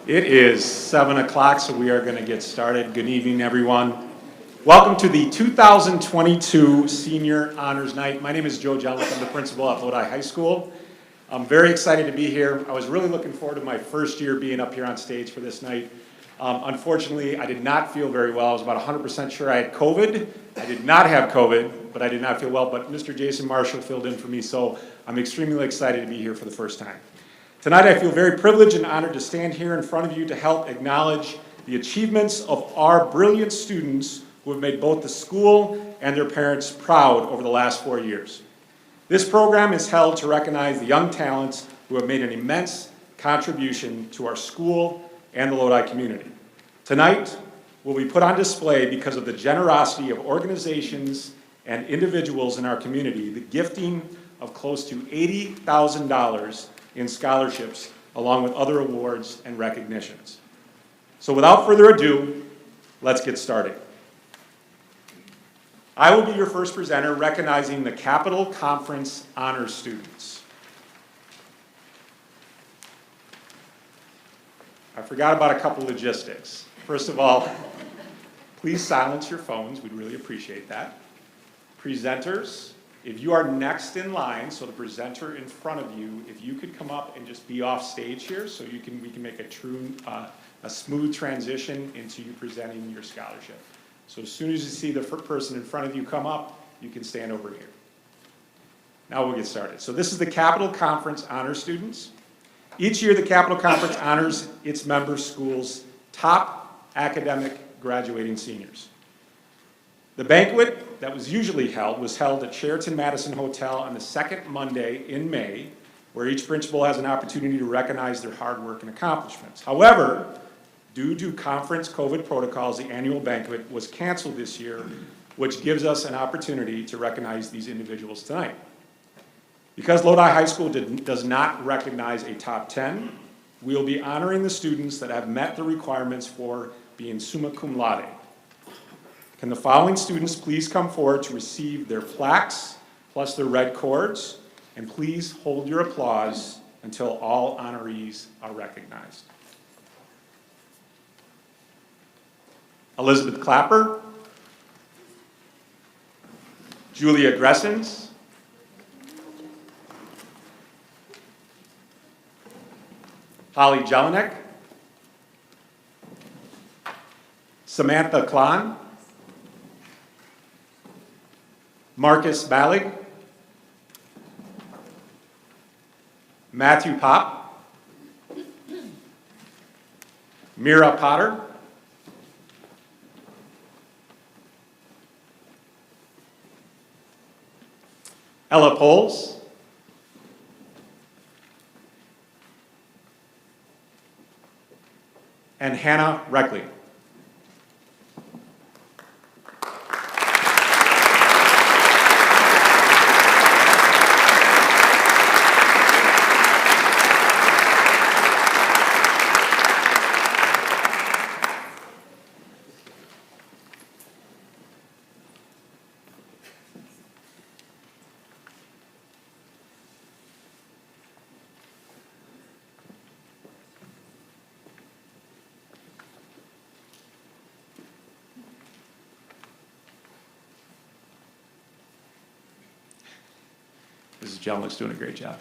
It is 7 o'clock, so we are going to get started. Good evening, everyone. Welcome to the 2022 Senior Honors Night. My name is Joe Jellick. I'm the principal at Lodi High School. I'm very excited to be here. I was really looking forward to my first year being up here on stage for this night. Unfortunately, I did not feel very well. I was about 100% sure I had COVID. I did not have COVID, but I did not feel well. But Mr. Jason Marshall filled in for me, so I'm extremely excited to be here for the first time. Tonight, I feel very privileged and honored to stand here in front of you to help acknowledge the achievements of our brilliant students who have made both the school and their parents proud over the last 4 years. This program is held to recognize the young talents who have made an immense contribution to our school and the Lodi community. Tonight will be put on display because of the generosity of organizations and individuals in our community, the gifting of close to $80,000 in scholarships, along with other awards and recognitions. So without further ado, let's get started. I will be your first presenter recognizing the Capital Conference Honors students. I forgot about a couple logistics. First of all, please silence your phones. We'd really appreciate that. Presenters, if you are next in line, so the presenter in front of you, if you could come up and just be off stage here so we can make a smooth transition into you presenting your scholarship. So as soon as you see the person in front of you come up, you can stand over here. Now we'll get started. So this is the Capital Conference Honors students. Each year the Capital Conference honors its member schools' top academic graduating seniors. The banquet that was usually held was held at Sheraton Madison Hotel on the second Monday in May, where each principal has an opportunity to recognize their hard work and accomplishments. However, due to conference COVID protocols, the annual banquet was canceled this year, which gives us an opportunity to recognize these individuals tonight. Because Lodi High School does not recognize a top 10, we will be honoring the students that have met the requirements for being summa cum laude. Can the following students please come forward to receive their plaques plus their red cords, and please hold your applause until all honorees are recognized. Elizabeth Clapper, Julia Gressens, Holly Jelinek, Samantha Klon, Marcus Ballig, Matthew Pop, Mira Potter, Ella Poles, and Hannah Reckley. Mrs. Jellick's doing a great job.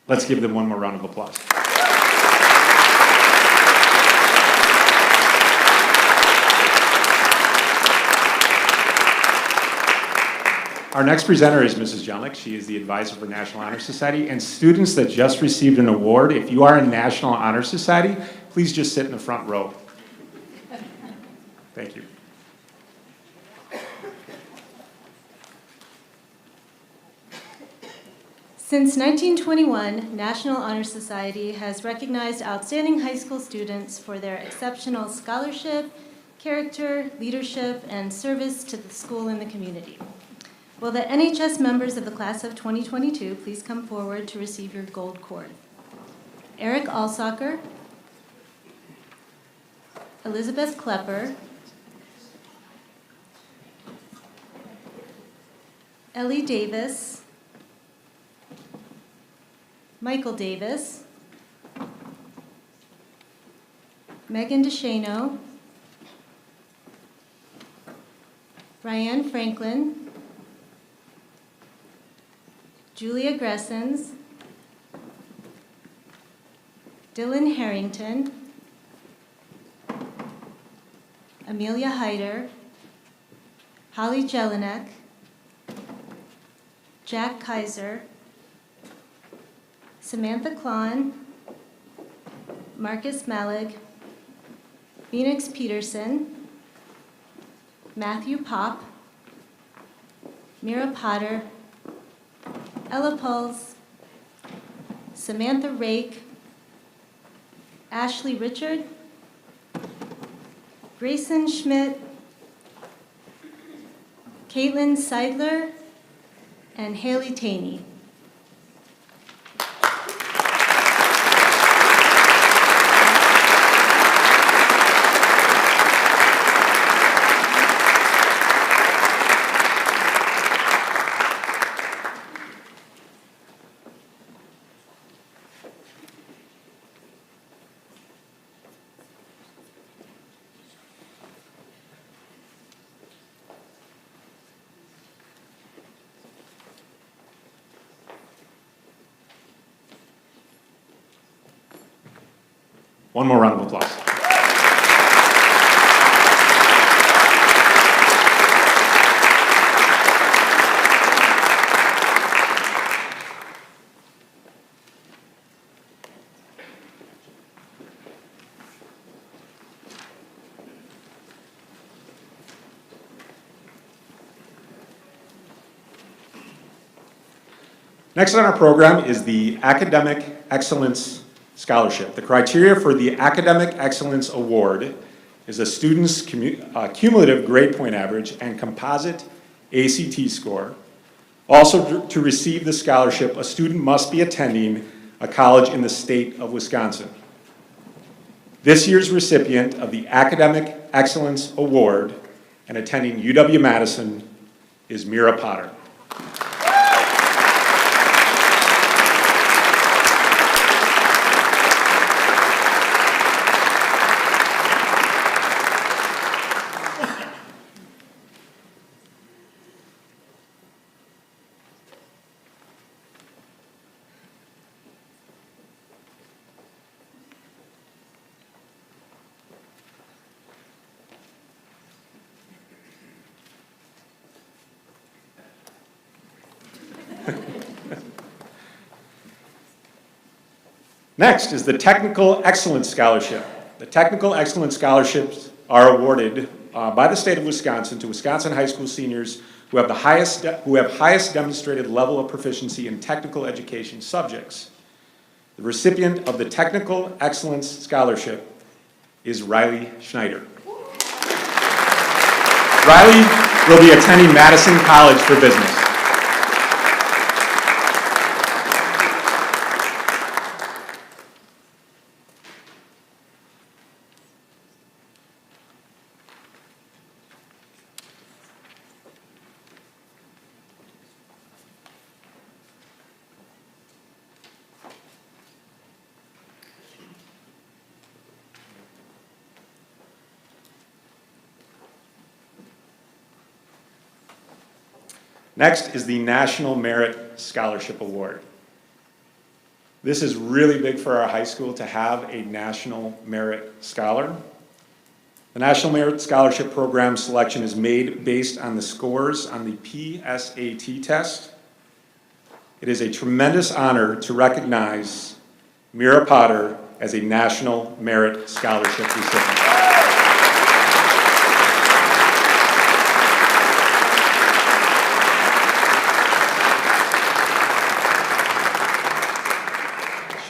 Let's give them one more round of applause. Our next presenter is Mrs. Jellick. She is the advisor for National Honor Society. And students that just received an award, if you are in National Honor Society, please just sit in the front row. Thank you. Since 1921, National Honor Society has recognized outstanding high school students for their exceptional scholarship, character, leadership, and service to the school and the community. Will the NHS members of the class of 2022 please come forward to receive your gold cord? Eric Alsacher, Elizabeth Klepper, Ellie Davis, Michael Davis, Megan DeShano, Ryan Franklin, Julia Gressens, Dylan Harrington, Amelia Hyder, Holly Jelinek, Jack Kaiser, Samantha Klon, Marcus Malig, Phoenix Peterson, Matthew Pop, Mira Potter, Ella Pulse, Samantha Rake, Ashley Richard, Grayson Schmidt, Caitlin Seidler, and Haley Taney. One more round of applause. Next on our program is the Academic Excellence Scholarship. The criteria for the Academic Excellence Award is a student's cumulative grade point average and composite ACT score. Also, to receive the scholarship, a student must be attending a college in the state of Wisconsin. This year's recipient of the Academic Excellence Award and attending UW-Madison is Mira Potter. Next is the Technical Excellence Scholarship. The Technical Excellence Scholarships are awarded by the state of Wisconsin to Wisconsin high school seniors who have highest demonstrated level of proficiency in technical education subjects. The recipient of the Technical Excellence Scholarship is Riley Schneider. Riley will be attending Madison College for Business. Next is the National Merit Scholarship Award. This is really big for our high school to have a National Merit Scholar. The National Merit Scholarship Program selection is made based on the scores on the PSAT test. It is a tremendous honor to recognize Mira Potter as a National Merit Scholarship recipient.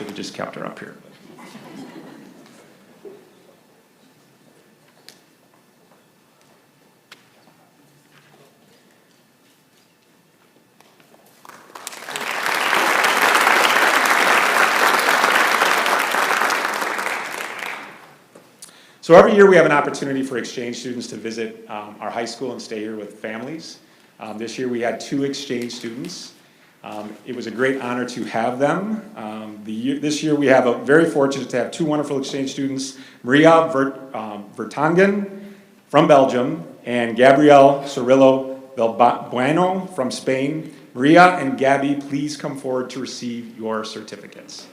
Should have just kept her up here. So every year we have an opportunity for exchange students to visit our high school and stay here with families. This year we had 2 exchange students. It was a great honor to have them. This year we have very fortunate to have 2 wonderful exchange students, Maria Vertonghen from Belgium and Gabrielle Sorillo Bueno from Spain. Maria and Gabby, please come forward to receive your certificates.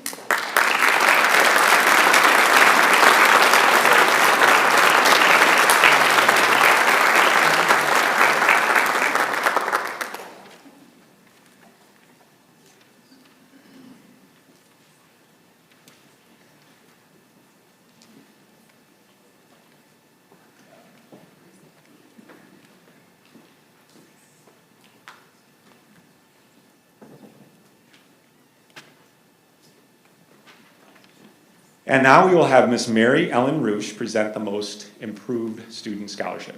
And now we will have Miss Mary Ellen Roosh present the Most Improved Student Scholarship.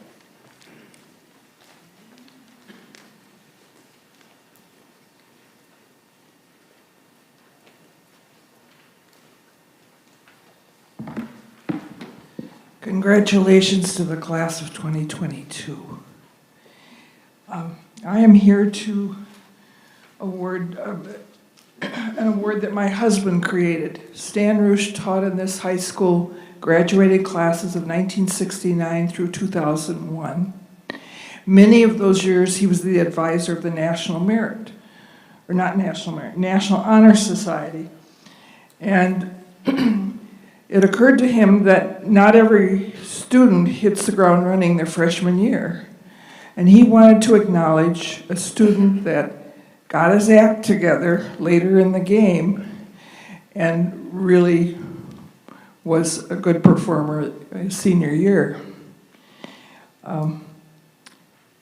Congratulations to the class of 2022. I am here to award an award that my husband created. Stan Roosh taught in this high school, graduated classes of 1969 through 2001. Many of those years he was the advisor of the National Merit, or not National Merit, National Honor Society. And it occurred to him that not every student hits the ground running their freshman year. And he wanted to acknowledge a student that got his act together later in the game and really was a good performer his senior year.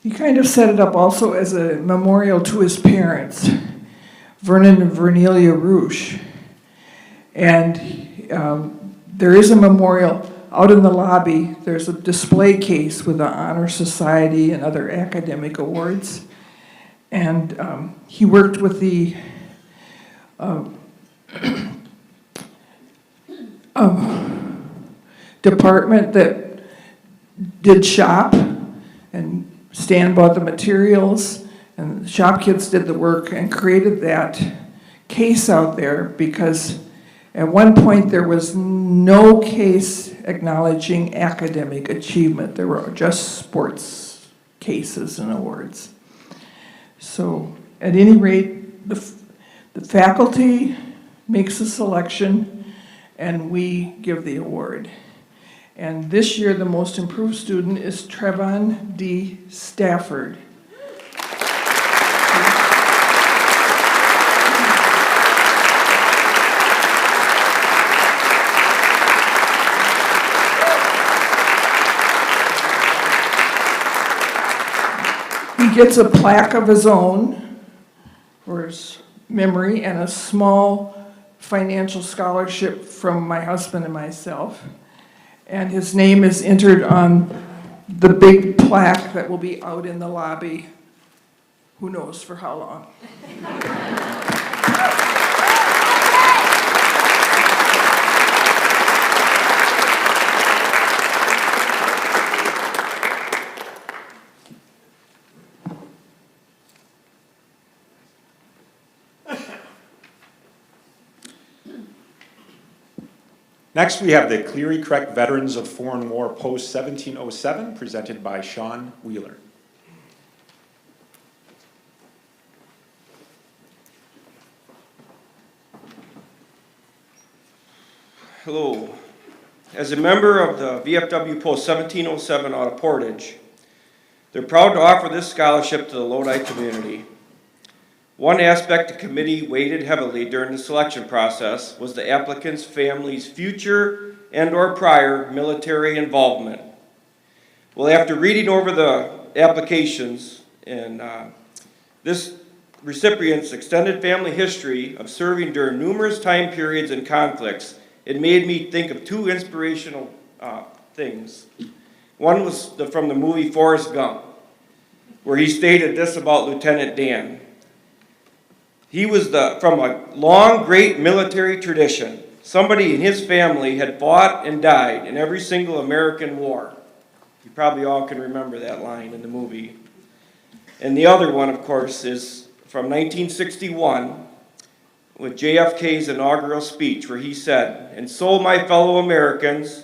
He kind of set it up also as a memorial to his parents, Vernon and Vernelia Roosh. And there is a memorial out in the lobby. There's a display case with the Honor Society and other academic awards. And he worked with the department that did shop, and Stan bought the materials, and the shop kids did the work and created that case out there because at one point there was no case acknowledging academic achievement. There were just sports cases and awards. So at any rate, the faculty makes a selection and we give the award. And this year the most improved student is Trevon D. Stafford. He gets a plaque of his own for his memory and a small financial scholarship from my husband and myself. And his name is entered on the big plaque that will be out in the lobby, who knows for how long. Next, we have the Cleary Creek Veterans of Foreign War Post 1707, presented by Sean Wheeler. Hello. As a member of the VFW Post 1707 out of Portage, they're proud to offer this scholarship to the Lodi community. One aspect the committee weighted heavily during the selection process was the applicant's family's future and/or prior military involvement. Well, after reading over the applications, and this recipient's extended family history of serving during numerous time periods and conflicts, it made me think of two inspirational things. One was from the movie Forrest Gump, where he stated this about Lieutenant Dan. He was from a long, great military tradition. Somebody in his family had fought and died in every single American war. You probably all can remember that line in the movie. And the other one, of course, is from 1961 with JFK's inaugural speech, where he said, "And so, my fellow Americans,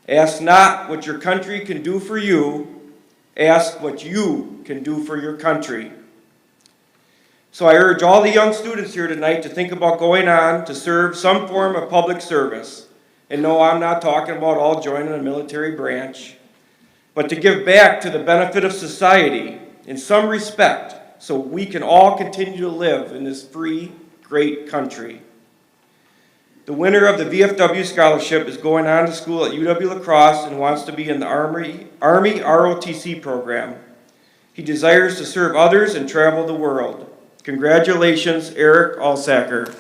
ask not what your country can do for you, ask what you can do for your country." So I urge all the young students here tonight to think about going on to serve some form of public service. And no, I'm not talking about all joining a military branch, but to give back to the benefit of society in some respect so we can all continue to live in this free, great country. The winner of the VFW scholarship is going on to school at UW La Crosse and wants to be in the Army ROTC program. He desires to serve others and travel the world. Congratulations, Eric Alsacker.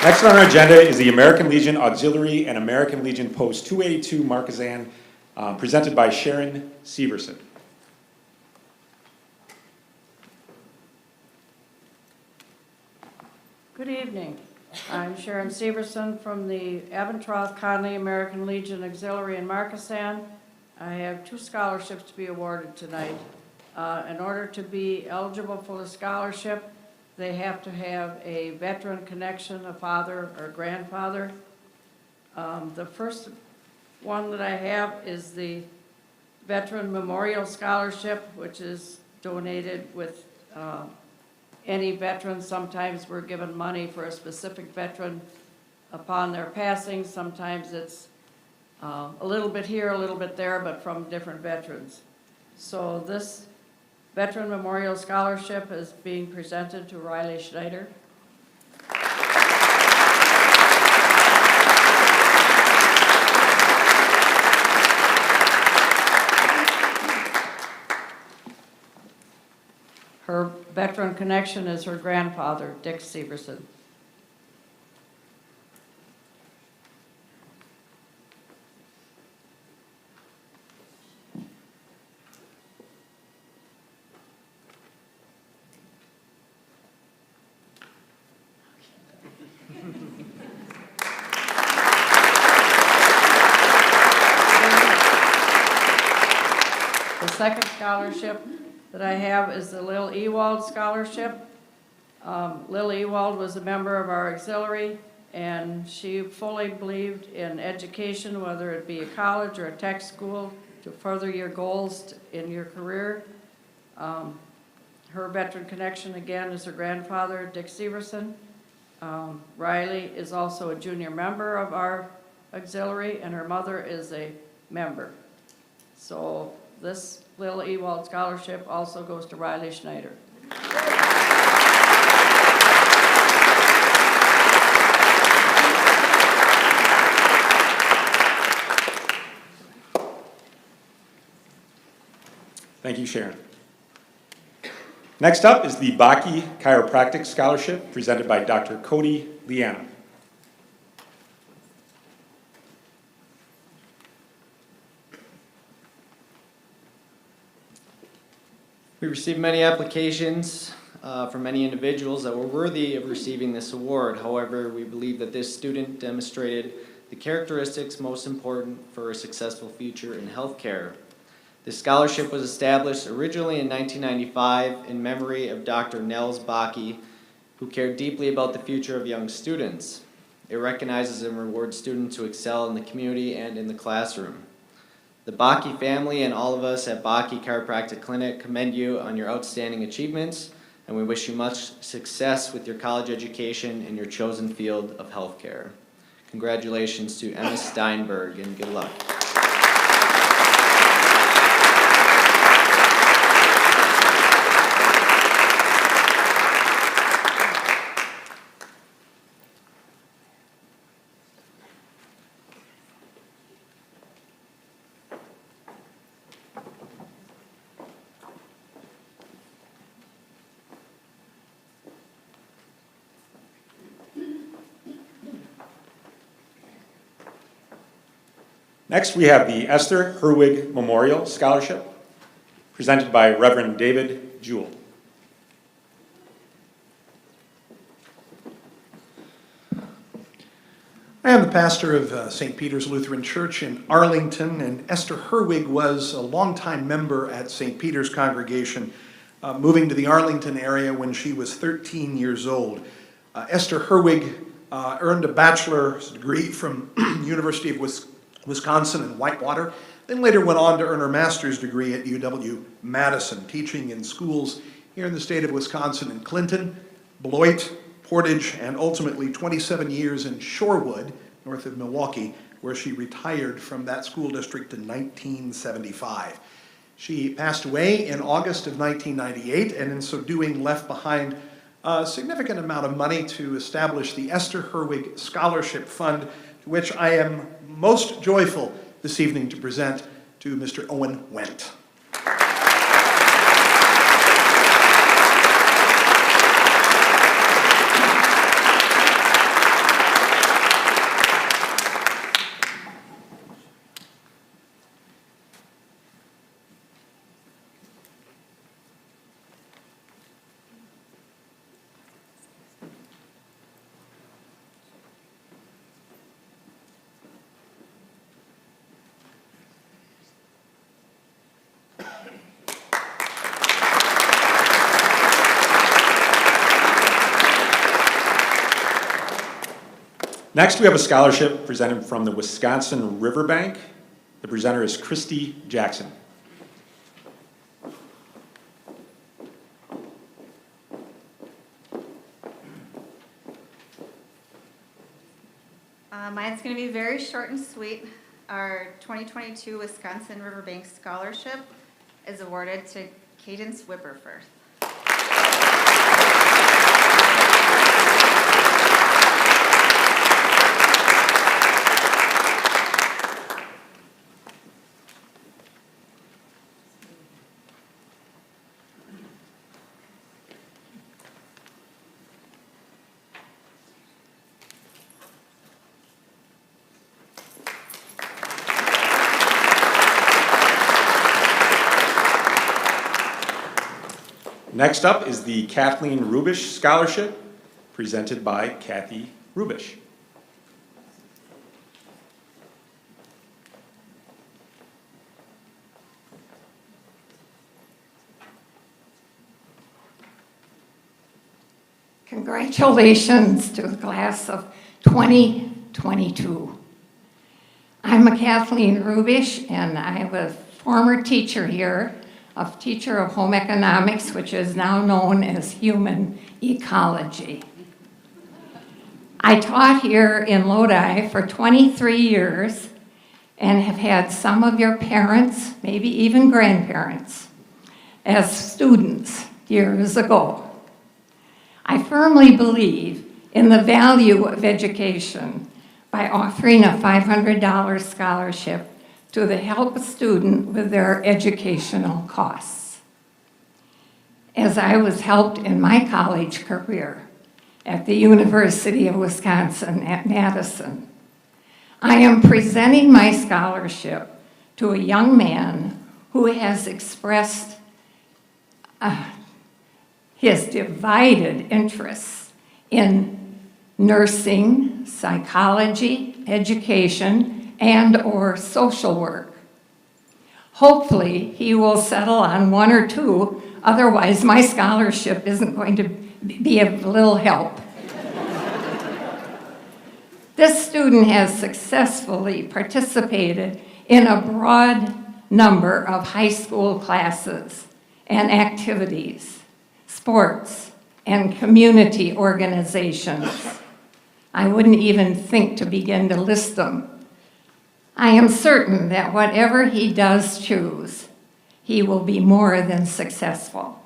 Next on our agenda is the American Legion Auxiliary and American Legion Post 282 Markezan, presented by Sharon Severson. Good evening. I'm Sharon Severson from the Abentroth Conley American Legion Auxiliary in Markesan. I have 2 scholarships to be awarded tonight. In order to be eligible for the scholarship, they have to have a veteran connection, a father or grandfather. The first one that I have is the Veteran Memorial Scholarship, which is donated with any veteran. Sometimes we're given money for a specific veteran upon their passing. Sometimes it's a little bit here, a little bit there, but from different veterans. So this Veteran Memorial Scholarship is being presented to Riley Schneider. Her veteran connection is her grandfather, Dick Severson. The second scholarship that I have is the Lil Ewald Scholarship. Lil Ewald was a member of our auxiliary, and she fully believed in education, whether it be a college or a tech school, to further your goals in your career. Her veteran connection, again, is her grandfather, Dick Severson. Riley is also a junior member of our auxiliary, and her mother is a member. So this Lil Ewald Scholarship also goes to Riley Schneider. Thank you, Sharon. Next up is the Baki Chiropractic Scholarship, presented by Dr. Cody Liana. We received many applications from many individuals that were worthy of receiving this award. However, we believe that this student demonstrated the characteristics most important for a successful future in healthcare. This scholarship was established originally in 1995 in memory of Dr. Nels Baki, who cared deeply about the future of young students. It recognizes and rewards students who excel in the community and in the classroom. The Baki family and all of us at Baki Chiropractic Clinic commend you on your outstanding achievements, and we wish you much success with your college education in your chosen field of healthcare. Congratulations to Emma Steinberg, and good luck. Next, we have the Esther Herwig Memorial Scholarship, presented by Reverend David Jewell. I am the pastor of St. Peter's Lutheran Church in Arlington, and Esther Herwig was a longtime member at St. Peter's congregation, moving to the Arlington area when she was 13 years old. Esther Herwig earned a bachelor's degree from University of Wisconsin in Whitewater, then later went on to earn her master's degree at UW-Madison, teaching in schools here in the state of Wisconsin in Clinton, Beloit, Portage, and ultimately 27 years in Shorewood, north of Milwaukee, where she retired from that school district in 1975. She passed away in August of 1998, and in so doing left behind a significant amount of money to establish the Esther Herwig Scholarship Fund, to which I am most joyful this evening to present to Mr. Owen Wendt. Next, we have a scholarship presented from the Wisconsin Riverbank. The presenter is Christy Jackson. Mine's going to be very short and sweet. Our 2022 Wisconsin Riverbank Scholarship is awarded to Cadence Whipperfirth. Next up is the Kathleen Rubish Scholarship, presented by Kathy Rubish. Congratulations to the class of 2022. I'm a Kathleen Rubish, and I'm a former teacher here, a teacher of home economics, which is now known as human ecology. I taught here in Lodi for 23 years and have had some of your parents, maybe even grandparents, as students years ago. I firmly believe in the value of education by offering a $500 scholarship to help a student with their educational costs. As I was helped in my college career at the University of Wisconsin at Madison, I am presenting my scholarship to a young man who has expressed his divided interests in nursing, psychology, education, and/or social work. Hopefully, he will settle on one or two, otherwise my scholarship isn't going to be of little help. This student has successfully participated in a broad number of high school classes and activities, sports, and community organizations. I wouldn't even think to begin to list them. I am certain that whatever he does choose, he will be more than successful.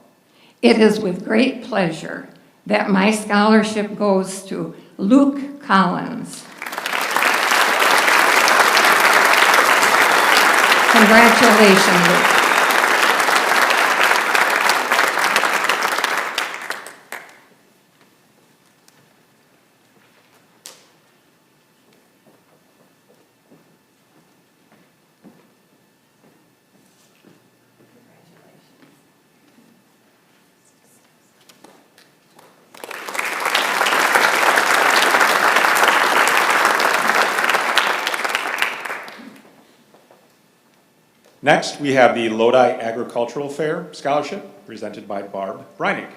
It is with great pleasure that my scholarship goes to Luke Collins. Congratulations, Luke. Next, we have the Lodi Agricultural Fair Scholarship, presented by Barb Breinig.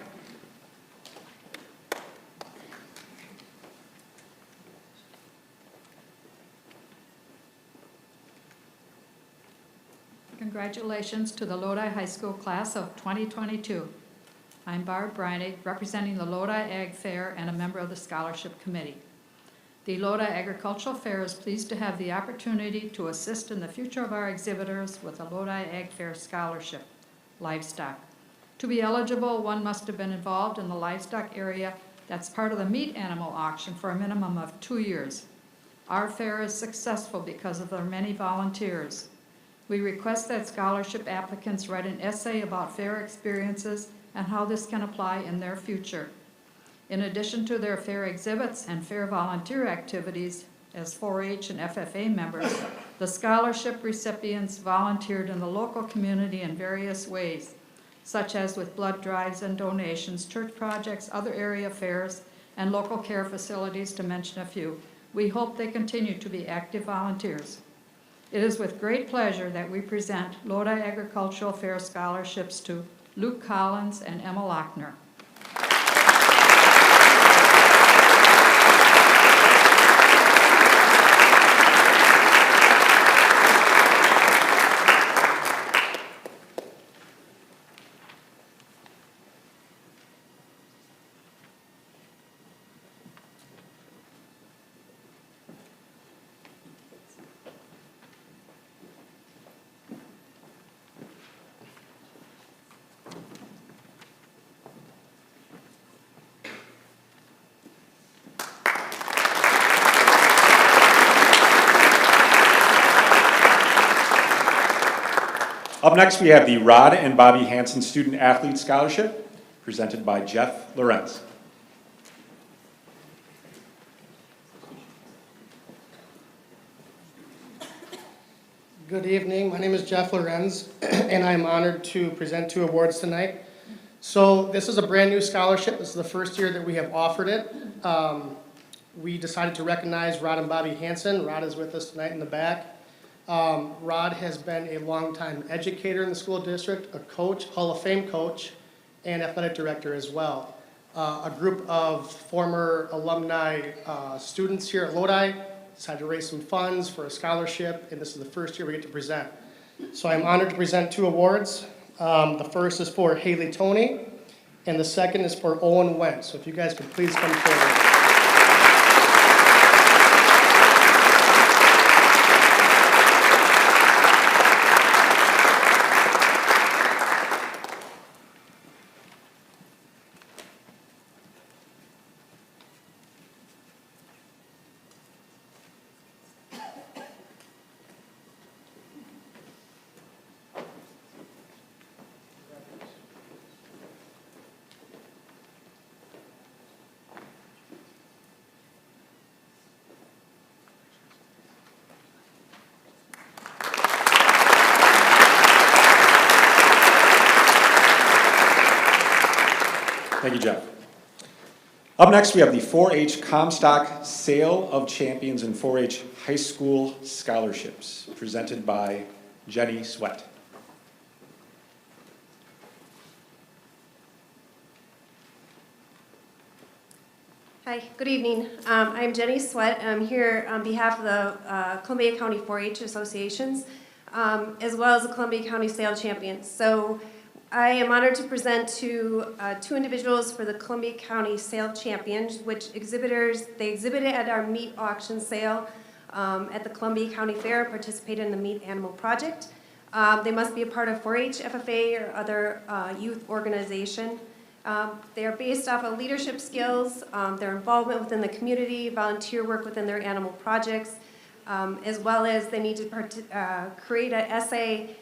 Congratulations to the Lodi High School class of 2022. I'm Barb Breinig, representing the Lodi Ag Fair and a member of the Scholarship Committee. The Lodi Agricultural Fair is pleased to have the opportunity to assist in the future of our exhibitors with the Lodi Ag Fair Scholarship, Livestock. To be eligible, one must have been involved in the livestock area that's part of the meat animal auction for a minimum of 2 years. Our fair is successful because of their many volunteers. We request that scholarship applicants write an essay about fair experiences and how this can apply in their future. In addition to their fair exhibits and fair volunteer activities, as 4-H and FFA members, the scholarship recipients volunteered in the local community in various ways, such as with blood drives and donations, church projects, other area fairs, and local care facilities, to mention a few. We hope they continue to be active volunteers. It is with great pleasure that we present Lodi Agricultural Fair scholarships to Luke Collins and Emma Lochner. Up next, we have the Rod and Bobby Hansen Student Athlete Scholarship, presented by Jeff Lorenz. Good evening. My name is Jeff Lorenz, and I'm honored to present 2 awards tonight. So this is a brand new scholarship. This is the first year that we have offered it. We decided to recognize Rod and Bobby Hansen. Rod is with us tonight in the back. Rod has been a longtime educator in the school district, a coach, Hall of Fame coach, and athletic director as well. A group of former alumni students here at Lodi decided to raise some funds for a scholarship, and this is the first year we get to present. So I'm honored to present 2 awards. The first is for Haley Toney, and the second is for Owen Wentz. So if you guys could please come forward. Thank you, Jeff. Up next, we have the 4-H Comstock Sale of Champions and 4-H High School Scholarships, presented by Jenny Sweat. Hi, good evening. I'm Jenny Sweat. I'm here on behalf of the Columbia County 4-H Associations, as well as the Columbia County Sale Champions. So I am honored to present to two individuals for the Columbia County Sale Champions, which they exhibited at our meat auction sale at the Columbia County Fair, participated in the Meat Animal Project. They must be a part of 4-H, FFA, or other youth organization. They are based off of leadership skills, their involvement within the community, volunteer work within their animal projects, as well as they need to create an essay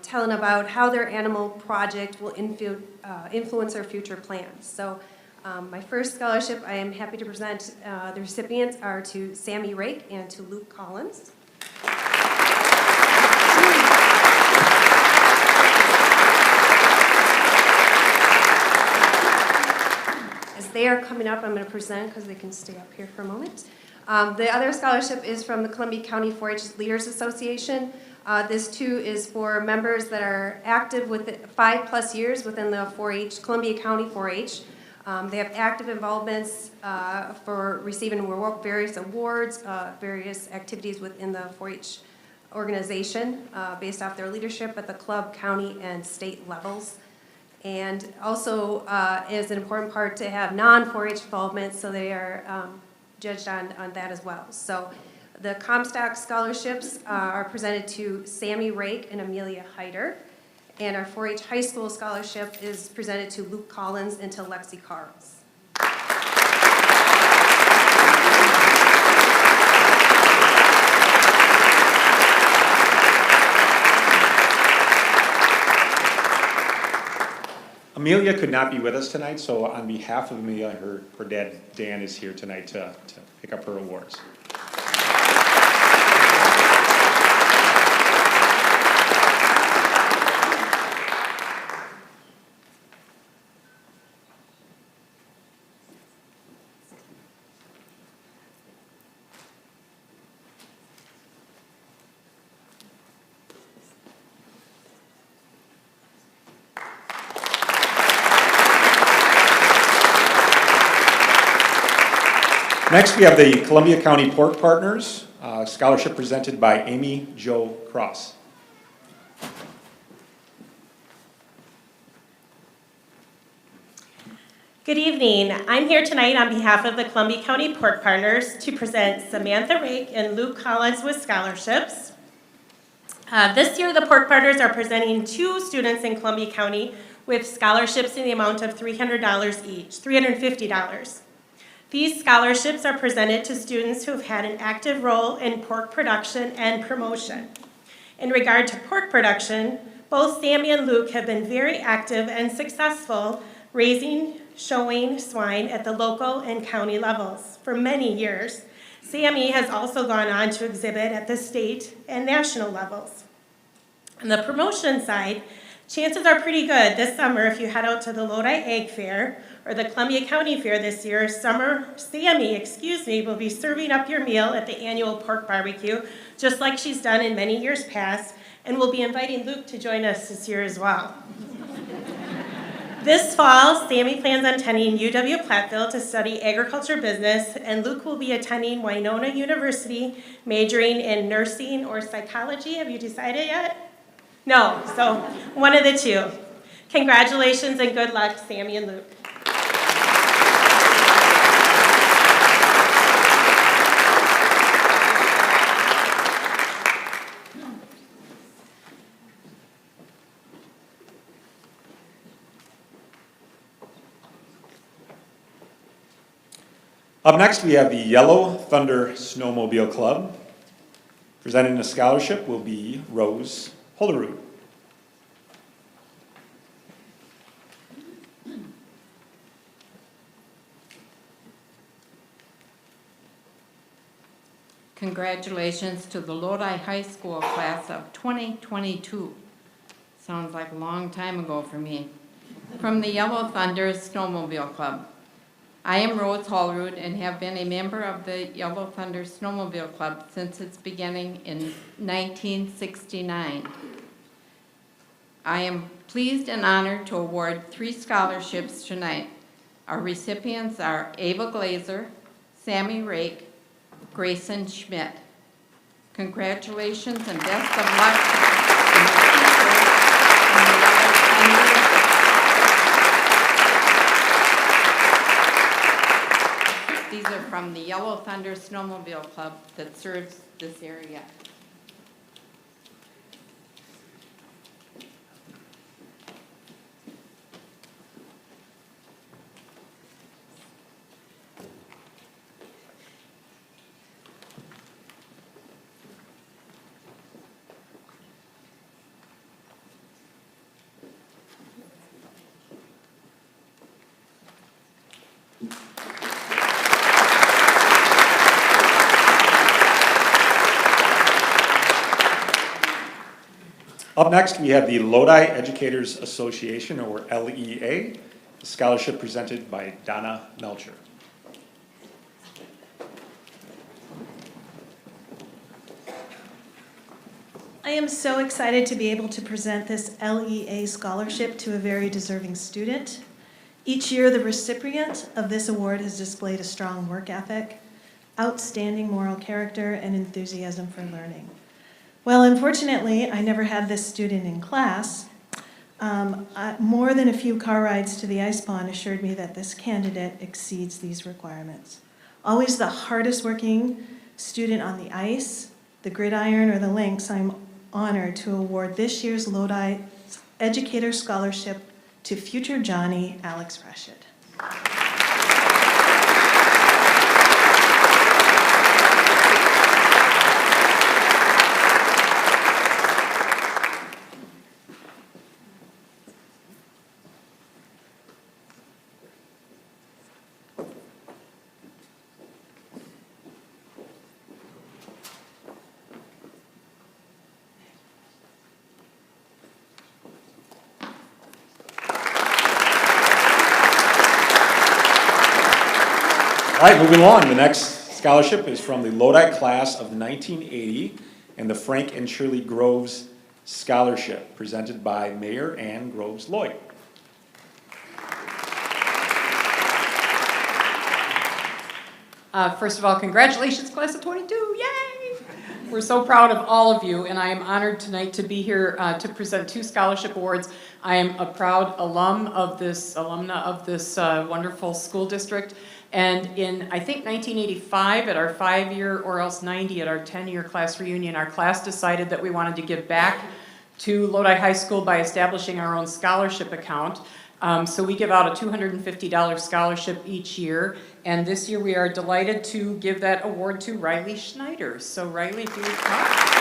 telling about how their animal project will influence their future plans. So my first scholarship I am happy to present, the recipients are to Sammy Rake and to Luke Collins. As they are coming up, I'm going to present because they can stay up here for a moment. The other scholarship is from the Columbia County 4-H Leaders Association. This too is for members that are active with 5+ years within the 4-H, Columbia County 4-H. They have active involvements for receiving various awards, various activities within the 4-H organization based off their leadership at the club, county, and state levels. And also is an important part to have non-4-H involvement, so they are judged on that as well. So the Comstock scholarships are presented to Sammy Rake and Amelia Hyder. And our 4-H high school scholarship is presented to Luke Collins and to Lexi Carls. Amelia could not be with us tonight, so on behalf of Amelia, her dad Dan is here tonight to pick up her awards. Next, we have the Columbia County Pork Partners, scholarship presented by Amy Jo Cross. Good evening. I'm here tonight on behalf of the Columbia County Pork Partners to present Samantha Rake and Luke Collins with scholarships. This year, the Pork Partners are presenting 2 students in Columbia County with scholarships in the amount of $300 each, $350. These scholarships are presented to students who have had an active role in pork production and promotion. In regard to pork production, both Sammy and Luke have been very active and successful raising, showing swine at the local and county levels for many years. Sammy has also gone on to exhibit at the state and national levels. On the promotion side, chances are pretty good this summer if you head out to the Lodi Ag Fair or the Columbia County Fair this year, Sammy will be serving up your meal at the annual pork barbecue, just like she's done in many years past, and we'll be inviting Luke to join us this year as well. This fall, Sammy plans on attending UW-Platteville to study agriculture business, and Luke will be attending Winona University, majoring in nursing or psychology. Have you decided yet? No, so one of the two. Congratulations and good luck, Sammy and Luke. Up next, we have the Yellow Thunder Snowmobile Club. Presenting a scholarship will be Rose Hollerud. Congratulations to the Lodi High School class of 2022. Sounds like a long time ago for me. From the Yellow Thunder Snowmobile Club. I am Rose Hollerud and have been a member of the Yellow Thunder Snowmobile Club since its beginning in 1969. I am pleased and honored to award 3 scholarships tonight. Our recipients are Ava Glazer, Sammy Rake, Grayson Schmidt. Congratulations and best of luck to your teachers and the other candidates. These are from the Yellow Thunder Snowmobile Club that serves this area. Up next, we have the Lodi Educators Association, or LEA, a scholarship presented by Donna Melcher. I am so excited to be able to present this LEA scholarship to a very deserving student. Each year, the recipient of this award has displayed a strong work ethic, outstanding moral character, and enthusiasm for learning. Well, unfortunately, I never had this student in class. More than a few car rides to the ice pond assured me that this candidate exceeds these requirements. Always the hardest working student on the ice, the gridiron, or the links, I'm honored to award this year's Lodi Educator Scholarship to future Johnny, Alex Freshett. All right, moving along. The next scholarship is from the Lodi class of 1980 and the Frank and Shirley Groves Scholarship, presented by Mayor Ann Groves Lloyd. First of all, congratulations, class of 22, yay! We're so proud of all of you, and I am honored tonight to be here to present 2 scholarship awards. I am a proud alumna of this wonderful school district. And in, I think, 1985, at our 5-year or else 90 at our 10-year class reunion, our class decided that we wanted to give back to Lodi High School by establishing our own scholarship account. So we give out a $250 scholarship each year, and this year we are delighted to give that award to Riley Schneider. So Riley, if you would come.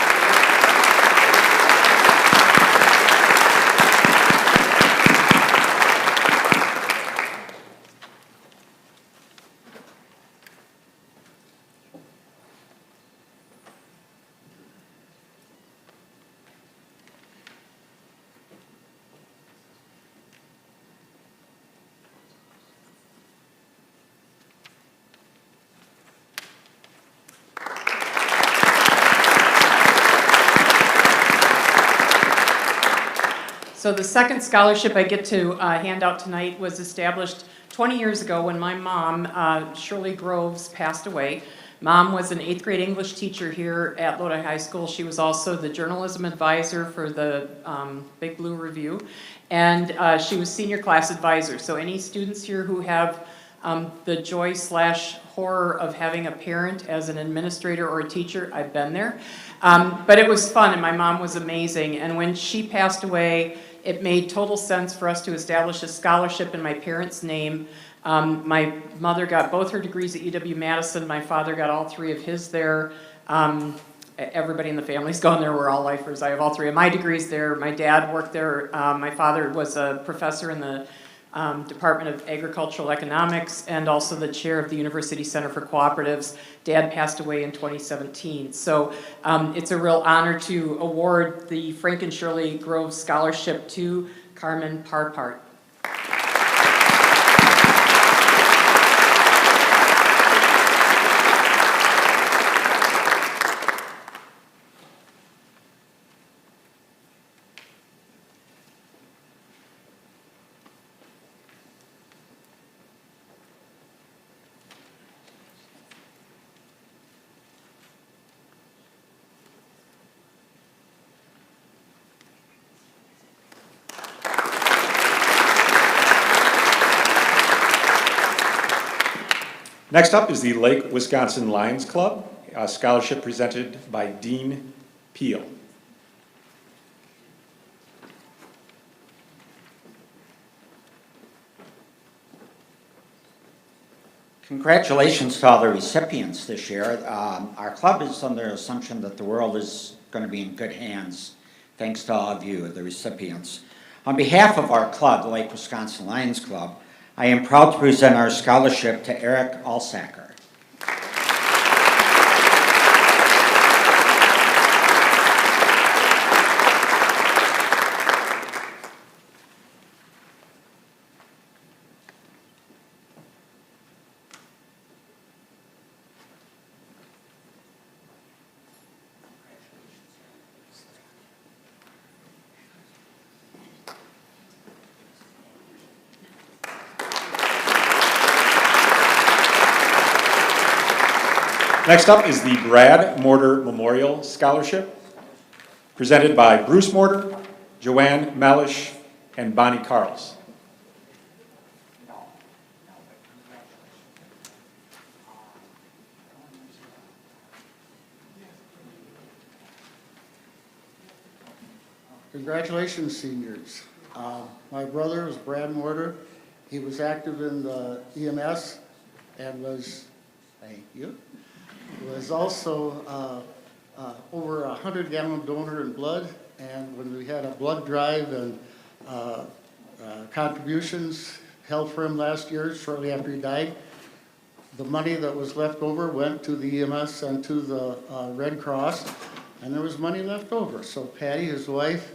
So the second scholarship I get to hand out tonight was established 20 years ago when my mom, Shirley Groves, passed away. Mom was an 8th grade English teacher here at Lodi High School. She was also the journalism advisor for the Big Blue Review, and she was senior class advisor. So any students here who have the joy/horror of having a parent as an administrator or a teacher, I've been there. But it was fun, and my mom was amazing. And when she passed away, it made total sense for us to establish a scholarship in my parents' name. My mother got both her degrees at UW-Madison. My father got all 3 of his there. Everybody in the family's gone there. We're all lifers. I have all 3 of my degrees there. My dad worked there. My father was a professor in the Department of Agricultural Economics and also the chair of the University Center for Cooperatives. Dad passed away in 2017. So it's a real honor to award the Frank and Shirley Groves Scholarship to Carmen Parpart. Next up is the Lake Wisconsin Lions Club, a scholarship presented by Dean Peel. Congratulations to all the recipients this year. Our club is under the assumption that the world is going to be in good hands, thanks to all of you, the recipients. On behalf of our club, the Lake Wisconsin Lions Club, I am proud to present our scholarship to Eric Alsacker. Next up is the Brad Mortar Memorial Scholarship, presented by Bruce Mortar, Joanne Malish, and Bonnie Carls. Congratulations, seniors. My brother is Brad Mortar. He was active in the EMS and was, thank you, was also over a 100-gallon donor in blood. And when we had a blood drive and contributions held for him last year, shortly after he died, the money that was left over went to the EMS and to the Red Cross, and there was money left over. So Patty, his wife,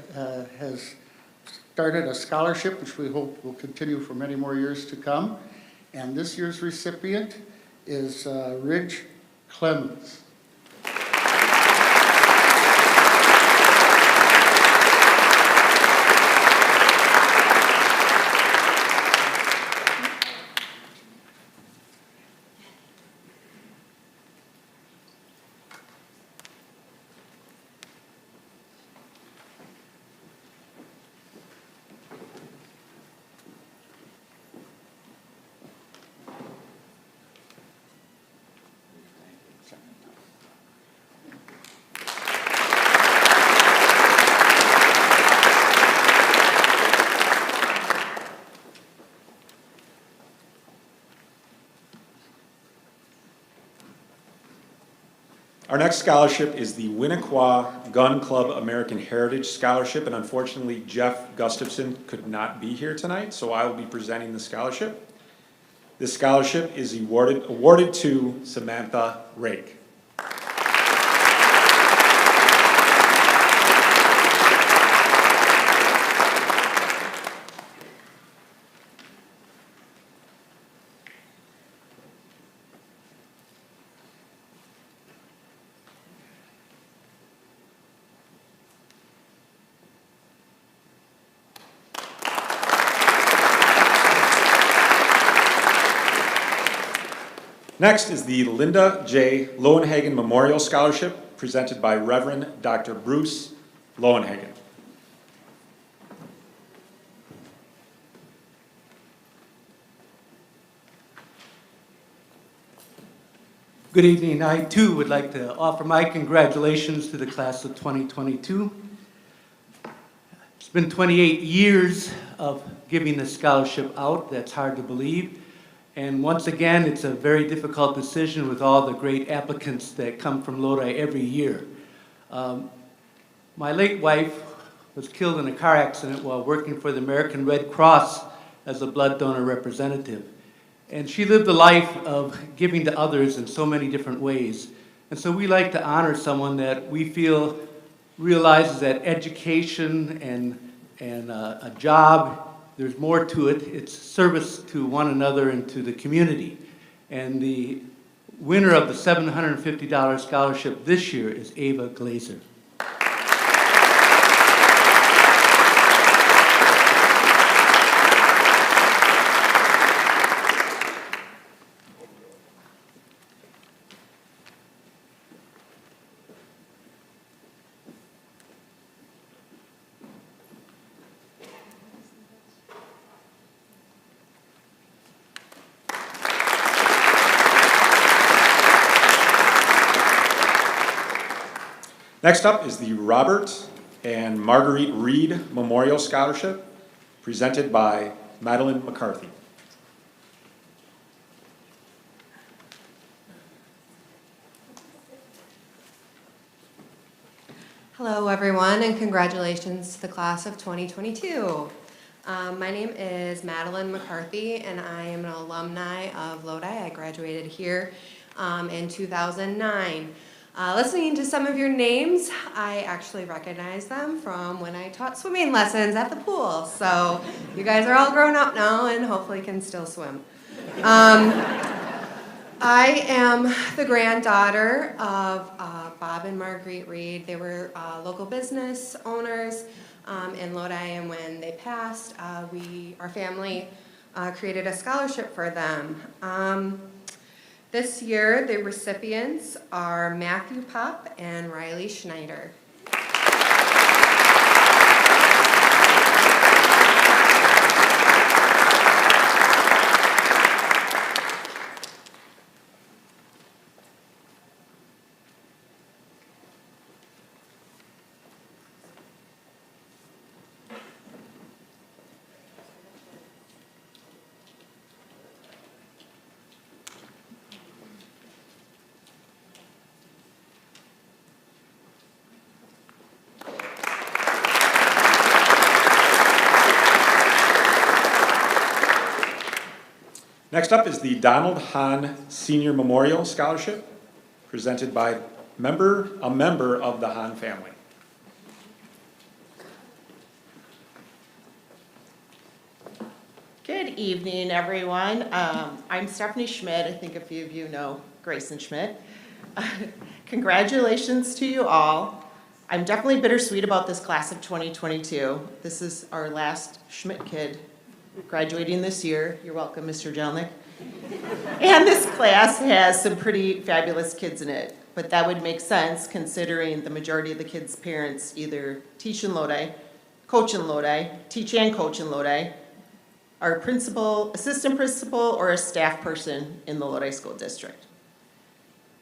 has started a scholarship, which we hope will continue for many more years to come. And this year's recipient is Ridge Clemens. Our next scholarship is the Winnequa Gun Club American Heritage Scholarship, and unfortunately Jeff Gustafson could not be here tonight, so I will be presenting the scholarship. This scholarship is awarded to Samantha Rake. Next is the Linda J. Lowenhagen Memorial Scholarship, presented by Reverend Dr. Bruce Lowenhagen. Good evening. I too would like to offer my congratulations to the class of 2022. It's been 28 years of giving the scholarship out. That's hard to believe. And once again, it's a very difficult decision with all the great applicants that come from Lodi every year. My late wife was killed in a car accident while working for the American Red Cross as a blood donor representative. And she lived a life of giving to others in so many different ways. And so we like to honor someone that we feel realizes that education and a job, there's more to it. It's service to one another and to the community. And the winner of the $750 scholarship this year is Ava Glazer. Next up is the Robert and Marguerite Reed Memorial Scholarship, presented by Madeline McCarthy. Hello, everyone, and congratulations to the class of 2022. My name is Madeline McCarthy, and I am an alumni of Lodi. I graduated here in 2009. Listening to some of your names, I actually recognize them from when I taught swimming lessons at the pool. So you guys are all grown up now and hopefully can still swim. I am the granddaughter of Bob and Marguerite Reed. They were local business owners in Lodi, and when they passed, our family created a scholarship for them. This year, the recipients are Matthew Popp and Riley Schneider. Next up is the Donald Hahn Senior Memorial Scholarship, presented by a member of the Hahn family. Good evening, everyone. I'm Stephanie Schmidt. I think a few of you know Grayson Schmidt. Congratulations to you all. I'm definitely bittersweet about this class of 2022. This is our last Schmidt kid graduating this year. You're welcome, Mr. Jelnick. And this class has some pretty fabulous kids in it, but that would make sense considering the majority of the kids' parents either teach in Lodi, coach in Lodi, teach and coach in Lodi, are principal, assistant principal, or a staff person in the Lodi School District.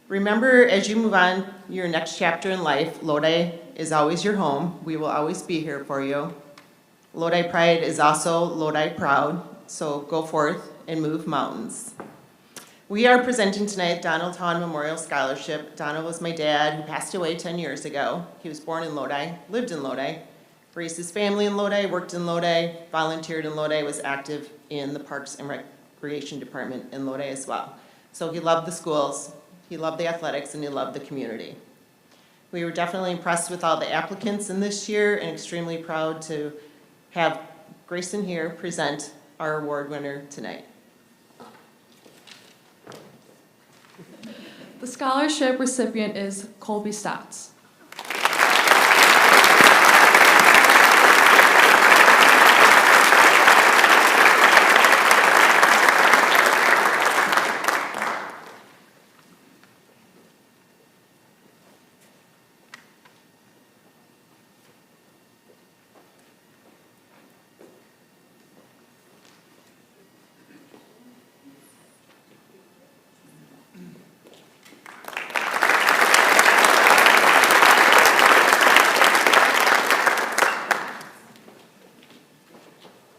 Remember, as you move on your next chapter in life, Lodi is always your home. We will always be here for you. Lodi Pride is also Lodi Proud, so go forth and move mountains. We are presenting tonight Donald Hahn Memorial Scholarship. Donald was my dad who passed away 10 years ago. He was born in Lodi, lived in Lodi, raised his family in Lodi, worked in Lodi, volunteered in Lodi, was active in the Parks and Recreation Department in Lodi as well. So he loved the schools, he loved the athletics, and he loved the community. We were definitely impressed with all the applicants in this year and extremely proud to have Grayson here present our award winner tonight. The scholarship recipient is Colby Stotts.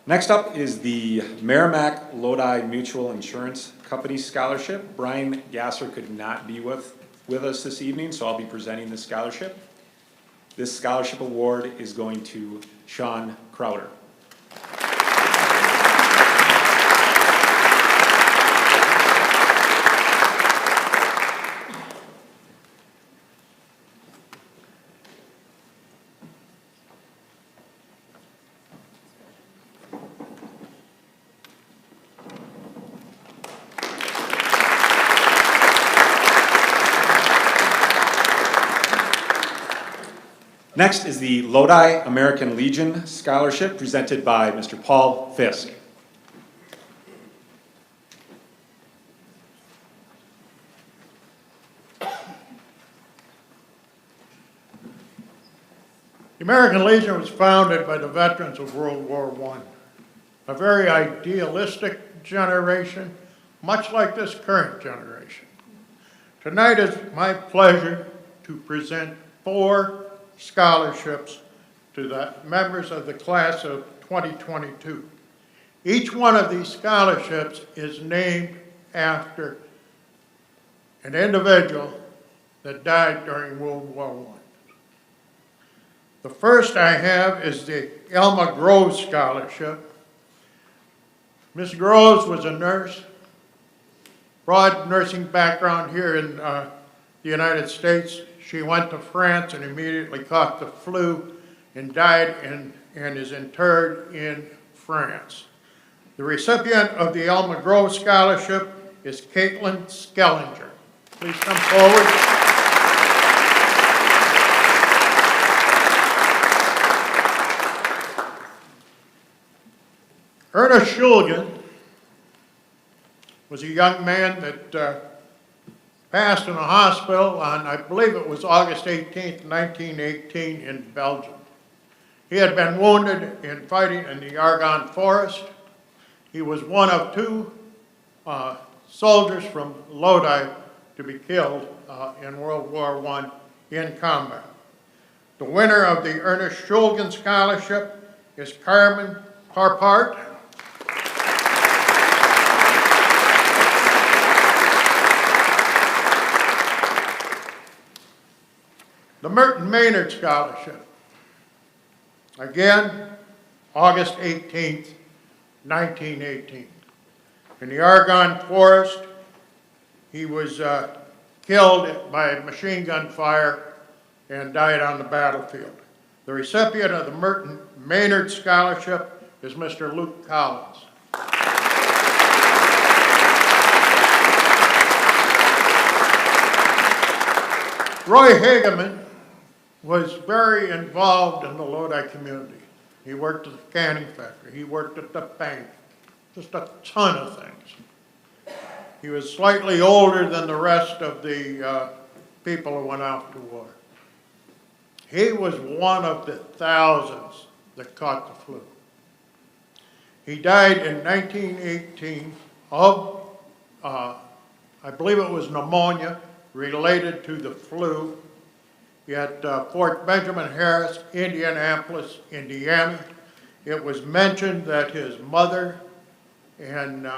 Next up is the Merrimack Lodi Mutual Insurance Company Scholarship. Brian Gasser could not be with us this evening, so I'll be presenting this scholarship. This scholarship award is going to Sean Crowder. Next is the Lodi American Legion Scholarship, presented by Mr. Paul Fisk. The American Legion was founded by the veterans of World War I, a very idealistic generation, much like this current generation. Tonight it's my pleasure to present 4 scholarships to the members of the class of 2022. Each one of these scholarships is named after an individual that died during World War I. The first I have is the Elma Groves Scholarship. Ms. Groves was a nurse, broad nursing background here in the United States. She went to France and immediately caught the flu and died and is interred in France. The recipient of the Elma Groves Scholarship is Caitlin Skellinger. Please come forward. Ernest Shulgin was a young man that passed in a hospital on, I believe it was August 18th, 1918 in Belgium. He had been wounded in fighting in the Argonne Forest. He was one of 2 soldiers from Lodi to be killed in World War I in combat. The winner of the Ernest Shulgin Scholarship is Carmen Parpart. The Merton Maynard Scholarship, again, August 18th, 1918. In the Argonne Forest, he was killed by machine gun fire and died on the battlefield. The recipient of the Merton Maynard Scholarship is Mr. Luke Collins. Roy Hageman was very involved in the Lodi community. He worked at the canning factory. He worked at the bank. Just a ton of things. He was slightly older than the rest of the people who went out to war. He was one of the thousands that caught the flu. He died in 1918 of, I believe it was pneumonia related to the flu at Fort Benjamin Harris, Indianapolis, Indiana. It was mentioned that his mother and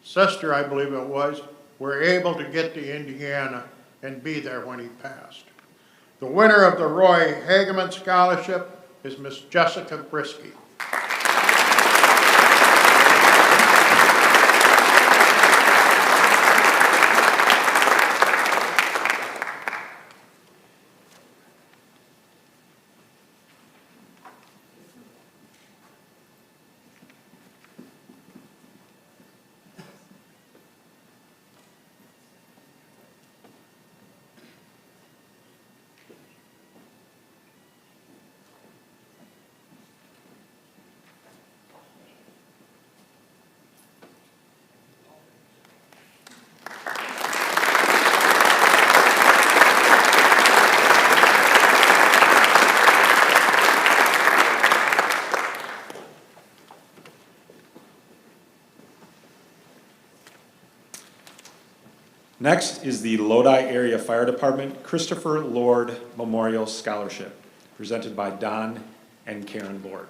sister, I believe it was, were able to get to Indiana and be there when he passed. The winner of the Roy Hageman Scholarship is Miss Jessica Brisky. Next is the Lodi Area Fire Department Christopher Lord Memorial Scholarship, presented by Don and Karen Lord.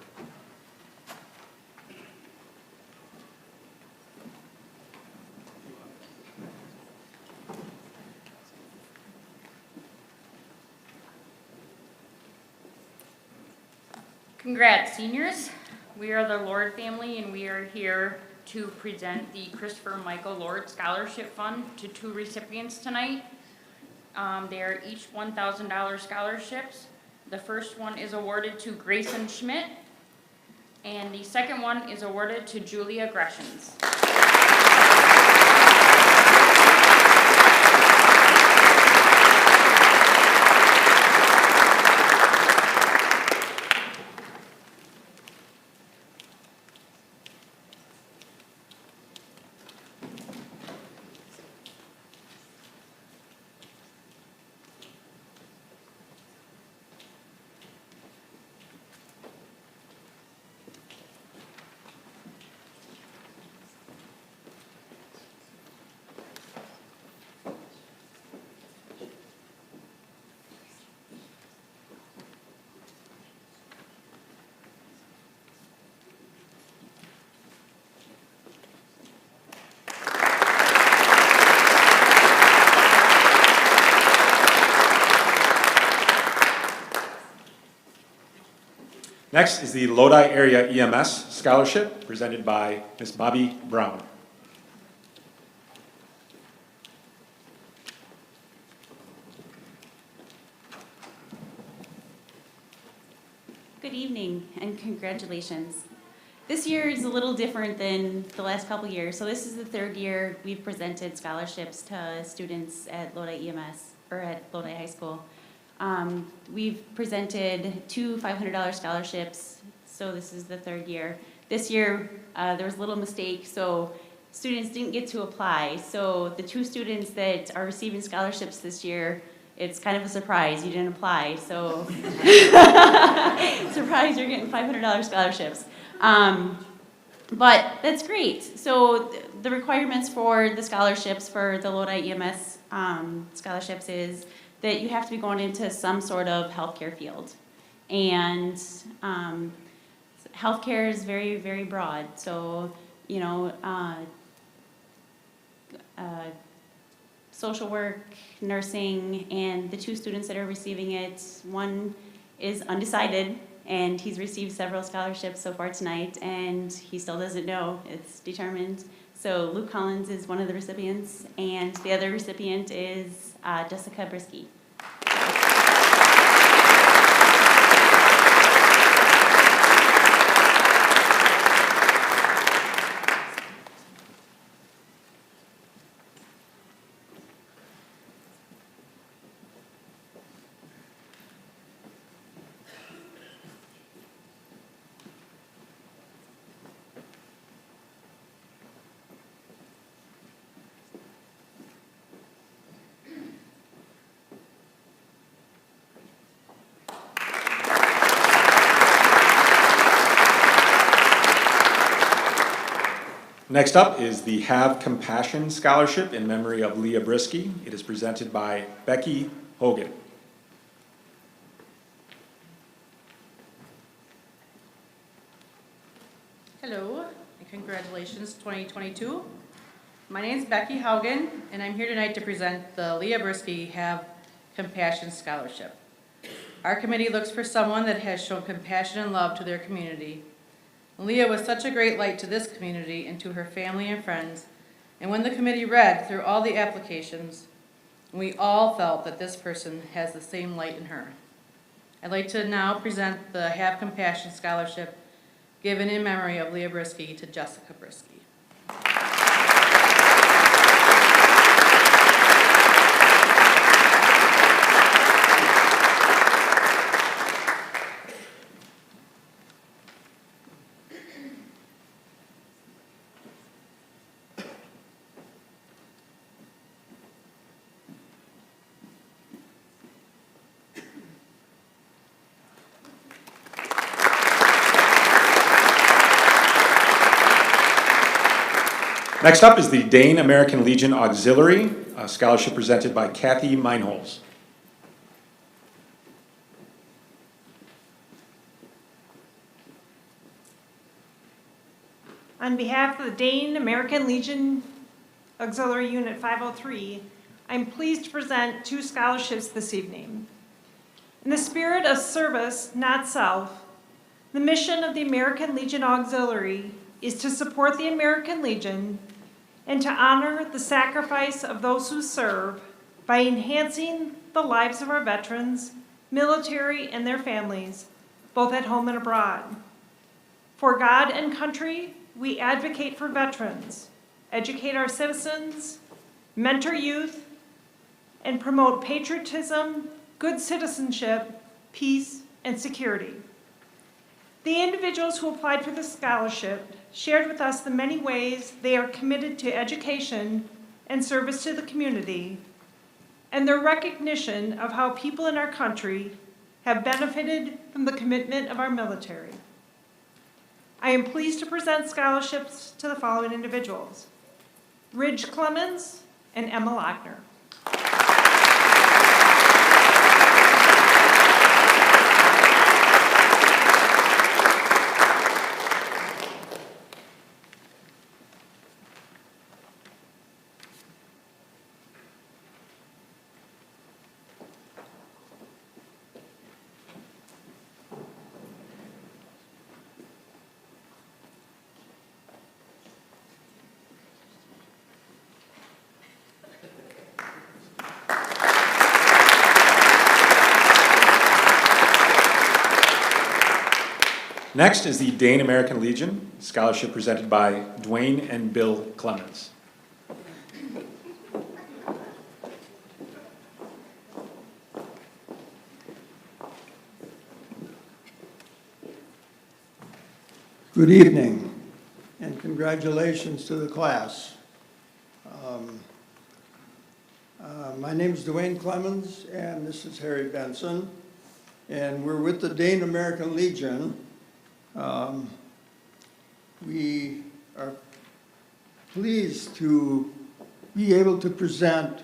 Congrats, seniors. We are the Lord family, and we are here to present the Christopher Michael Lord Scholarship Fund to 2 recipients tonight. They are each $1,000 scholarships. The first one is awarded to Grayson Schmidt, and the second one is awarded to Julia Greshens. Next is the Lodi Area EMS Scholarship presented by Ms. Bobby Brown. Good evening and congratulations. This year is a little different than the last couple years. So this is the third year we've presented scholarships to students at Lodi EMS or at Lodi High School. We've presented 2 $500 scholarships, so this is the third year. This year there was a little mistake, so students didn't get to apply. So the 2 students that are receiving scholarships this year, it's kind of a surprise, you didn't apply, so surprise, you're getting $500 scholarships. But that's great. So the requirements for the scholarships for the Lodi EMS scholarships is that you have to be going into some sort of healthcare field. And healthcare is very, very broad. So, you know, social work, nursing, and the 2 students that are receiving it, one is undecided, and he's received several scholarships so far tonight, and he still doesn't know, it's determined. So Luke Collins is one of the recipients, and the other recipient is Jessica Brisky. Next up is the Have Compassion Scholarship in memory of Leah Brisky. It is presented by Becky Hogan. Hello, and congratulations 2022. My name is Becky Haugen, and I'm here tonight to present the Leah Brisky Have Compassion Scholarship. Our committee looks for someone that has shown compassion and love to their community. Leah was such a great light to this community and to her family and friends, and when the committee read through all the applications, we all felt that this person has the same light in her. I'd like to now present the Have Compassion Scholarship given in memory of Leah Brisky to Jessica Brisky. Next up is the Dane American Legion Auxiliary, a scholarship presented by Kathy Meinholz. On behalf of the Dane American Legion Auxiliary Unit 503, I'm pleased to present 2 scholarships this evening. In the spirit of service, not self, the mission of the American Legion Auxiliary is to support the American Legion and to honor the sacrifice of those who serve by enhancing the lives of our veterans, military, and their families, both at home and abroad. For God and country, we advocate for veterans, educate our citizens, mentor youth, and promote patriotism, good citizenship, peace, and security. The individuals who applied for the scholarship shared with us the many ways they are committed to education and service to the community, and their recognition of how people in our country have benefited from the commitment of our military. I am pleased to present scholarships to the following individuals: Ridge Clemens and Emma Lochner. Next is the Dane American Legion Scholarship presented by Dwayne and Bill Clemens. Good evening, and congratulations to the class. My name is Dwayne Clemens, and this is Harry Benson, and we're with the Dane American Legion. We are pleased to be able to present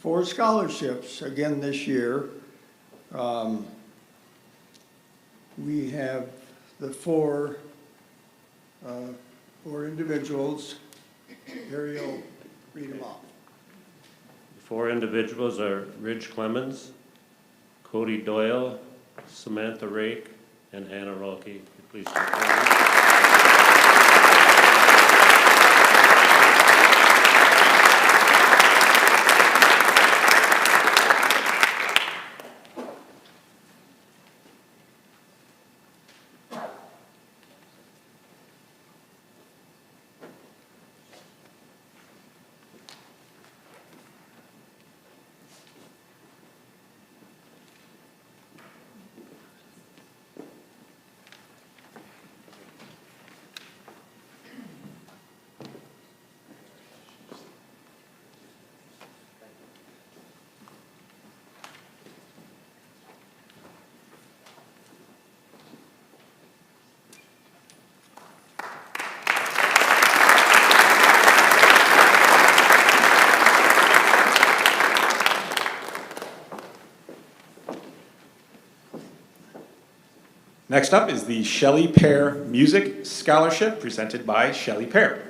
4 scholarships again this year. We have the 4 individuals. Harry will read them off. The 4 individuals are Ridge Clemens, Cody Doyle, Samantha Rake, and Hannah Rolke. Please come forward. Next up is the Shelley Pear Music Scholarship presented by Shelley Pear.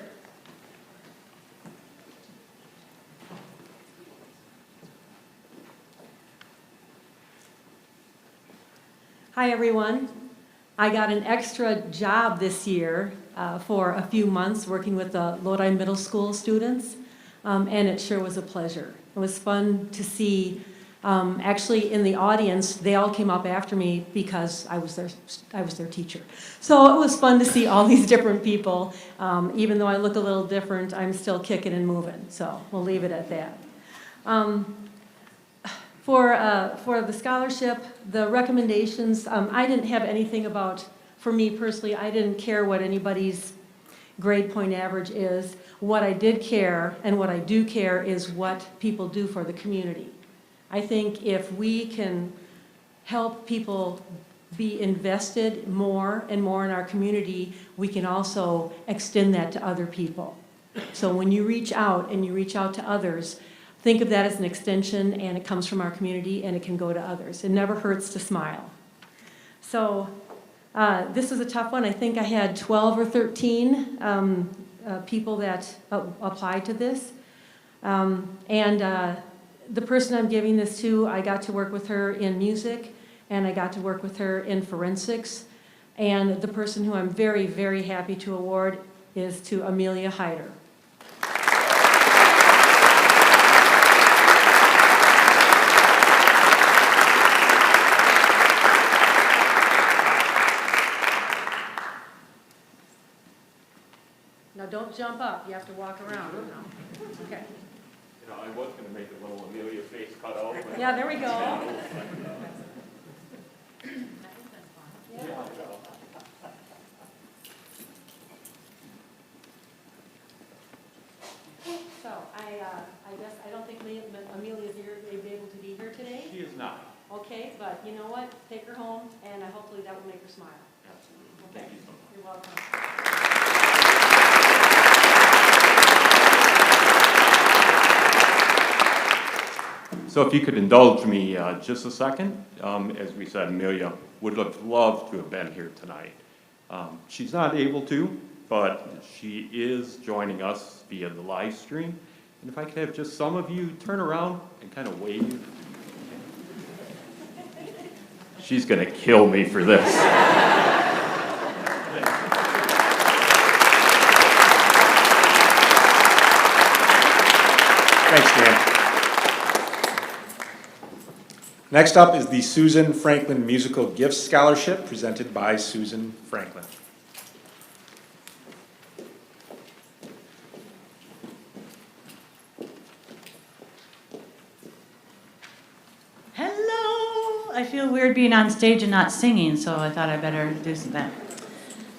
Hi, everyone. I got an extra job this year for a few months working with the Lodi Middle School students, and it sure was a pleasure. It was fun to see, actually in the audience, they all came up after me because I was their teacher. So it was fun to see all these different people. Even though I look a little different, I'm still kicking and moving, so we'll leave it at that. For the scholarship, the recommendations, I didn't have anything about, for me personally, I didn't care what anybody's grade point average is. What I did care, and what I do care, is what people do for the community. I think if we can help people be invested more and more in our community, we can also extend that to other people. So when you reach out and you reach out to others, think of that as an extension, and it comes from our community and it can go to others. It never hurts to smile. So this was a tough one. I think I had 12 or 13 people that applied to this. The person I'm giving this to, I got to work with her in music, and I got to work with her in forensics. And the person who I'm very, very happy to award is to Amelia Hyder. Now don't jump up, you have to walk around. Okay. You know, I was going to make a little Amelia face cut out. Yeah, there we go. So I guess I don't think Amelia's able to be here today. She is not. Okay, but you know what? Take her home, and hopefully that will make her smile. Absolutely. Okay. Thank you so much. You're welcome. So if you could indulge me just a second, as we said, Amelia would have loved to have been here tonight. She's not able to, but she is joining us via the live stream. And if I could have just some of you turn around and kind of wave. She's going to kill me for this. Thanks, Dan. Next up is the Susan Franklin Musical Gifts Scholarship presented by Susan Franklin. Hello! I feel weird being on stage and not singing, so I thought I better do that.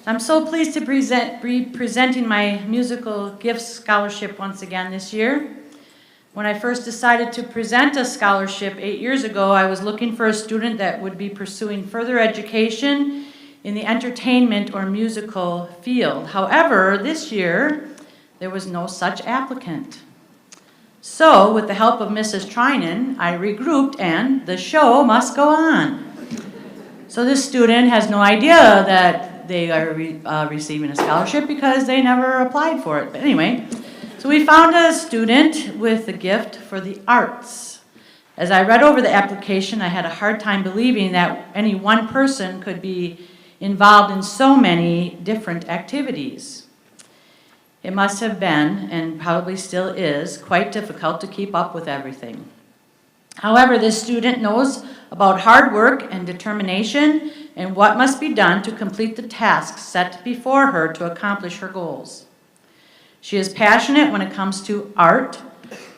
I'm so pleased to be presenting my musical gifts scholarship once again this year. When I first decided to present a scholarship 8 years ago, I was looking for a student that would be pursuing further education in the entertainment or musical field. However, this year, there was no such applicant. So, with the help of Mrs. Trinan, I regrouped and the show must go on. So this student has no idea that they are receiving a scholarship because they never applied for it. But anyway, so we found a student with a gift for the arts. As I read over the application, I had a hard time believing that any one person could be involved in so many different activities. It must have been, and probably still is, quite difficult to keep up with everything. However, this student knows about hard work and determination and what must be done to complete the tasks set before her to accomplish her goals. She is passionate when it comes to art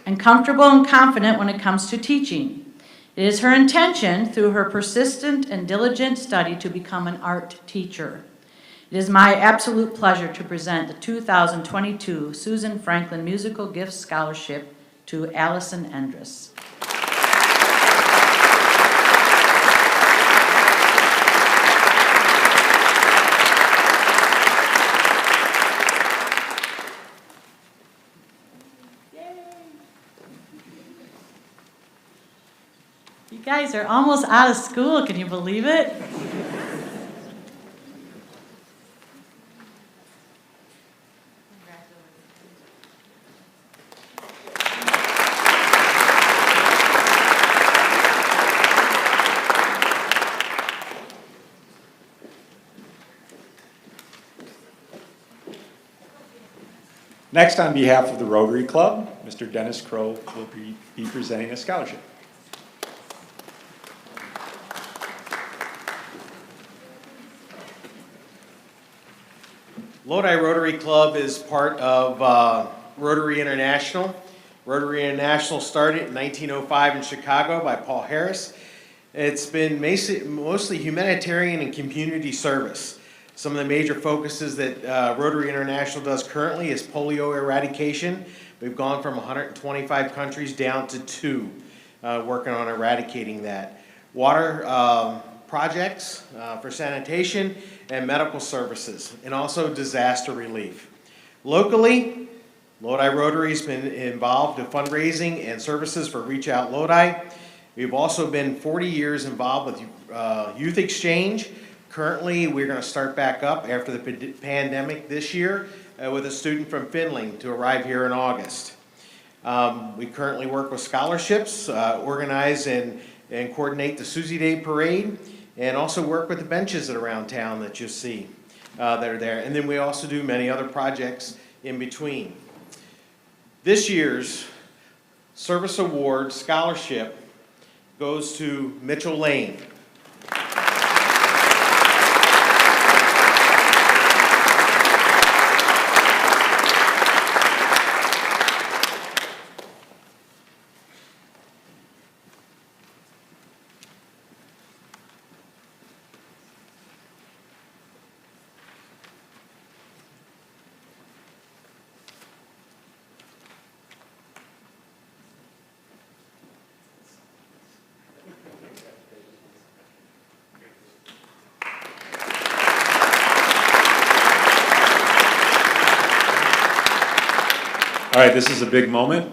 and comfortable and confident when it comes to teaching. It is her intention, through her persistent and diligent study, to become an art teacher. It is my absolute pleasure to present the 2022 Susan Franklin Musical Gifts Scholarship to Allison Endress. You guys are almost out of school, can you believe it? Next, on behalf of the Rotary Club, Mr. Dennis Crow will be presenting a scholarship. Lodi Rotary Club is part of Rotary International. Rotary International started in 1905 in Chicago by Paul Harris. It's been mostly humanitarian and community service. Some of the major focuses that Rotary International does currently is polio eradication. We've gone from 125 countries down to 2, working on eradicating that. Water projects for sanitation and medical services, and also disaster relief. Locally, Lodi Rotary has been involved in fundraising and services for Reach Out Lodi. We've also been 40 years involved with Youth Exchange. Currently, we're going to start back up after the pandemic this year with a student from Finland to arrive here in August. We currently work with scholarships, organize and coordinate the Susie Day Parade, and also work with the benches that are around town that you see that are there. And then we also do many other projects in between. This year's Service Award Scholarship goes to Mitchell Lane. All right, this is a big moment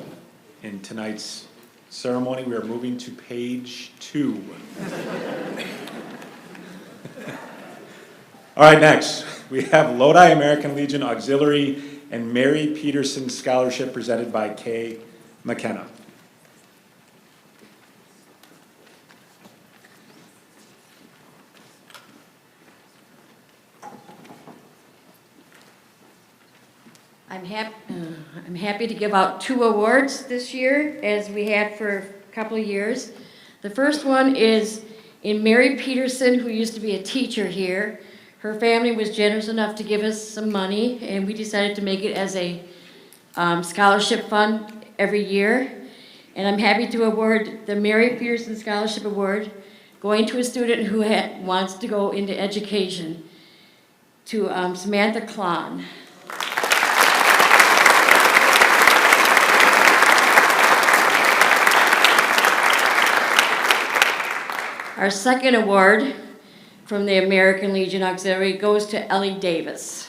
in tonight's ceremony. We are moving to page 2. All right, next, we have Lodi American Legion Auxiliary and Mary Peterson Scholarship presented by Kay McKenna. I'm happy to give out 2 awards this year, as we had for a couple of years. The first one is in Mary Peterson, who used to be a teacher here. Her family was generous enough to give us some money, and we decided to make it as a scholarship fund every year. And I'm happy to award the Mary Peterson Scholarship Award going to a student who wants to go into education, to Samantha Klon. Our second award from the American Legion Auxiliary goes to Ellie Davis.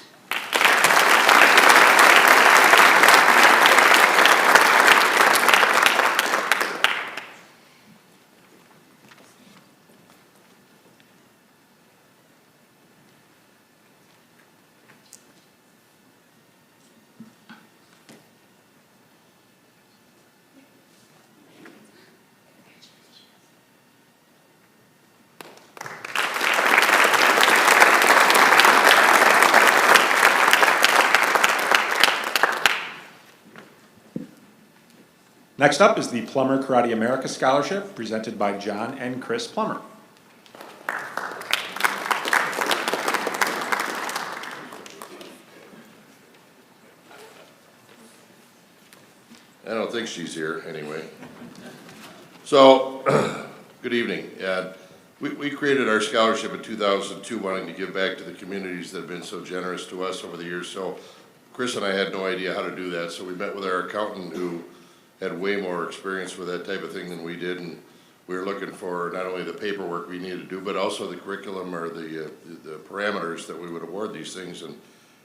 Next up is the Plumber Karate America Scholarship, presented by John and Chris Plummer. I don't think she's here, anyway. So, good evening. We created our scholarship in 2002, wanting to give back to the communities that have been so generous to us over the years. So, Chris and I had no idea how to do that, so we met with our accountant, who had way more experience with that type of thing than we did, and we were looking for not only the paperwork we needed to do, but also the curriculum or the parameters that we would award these things. And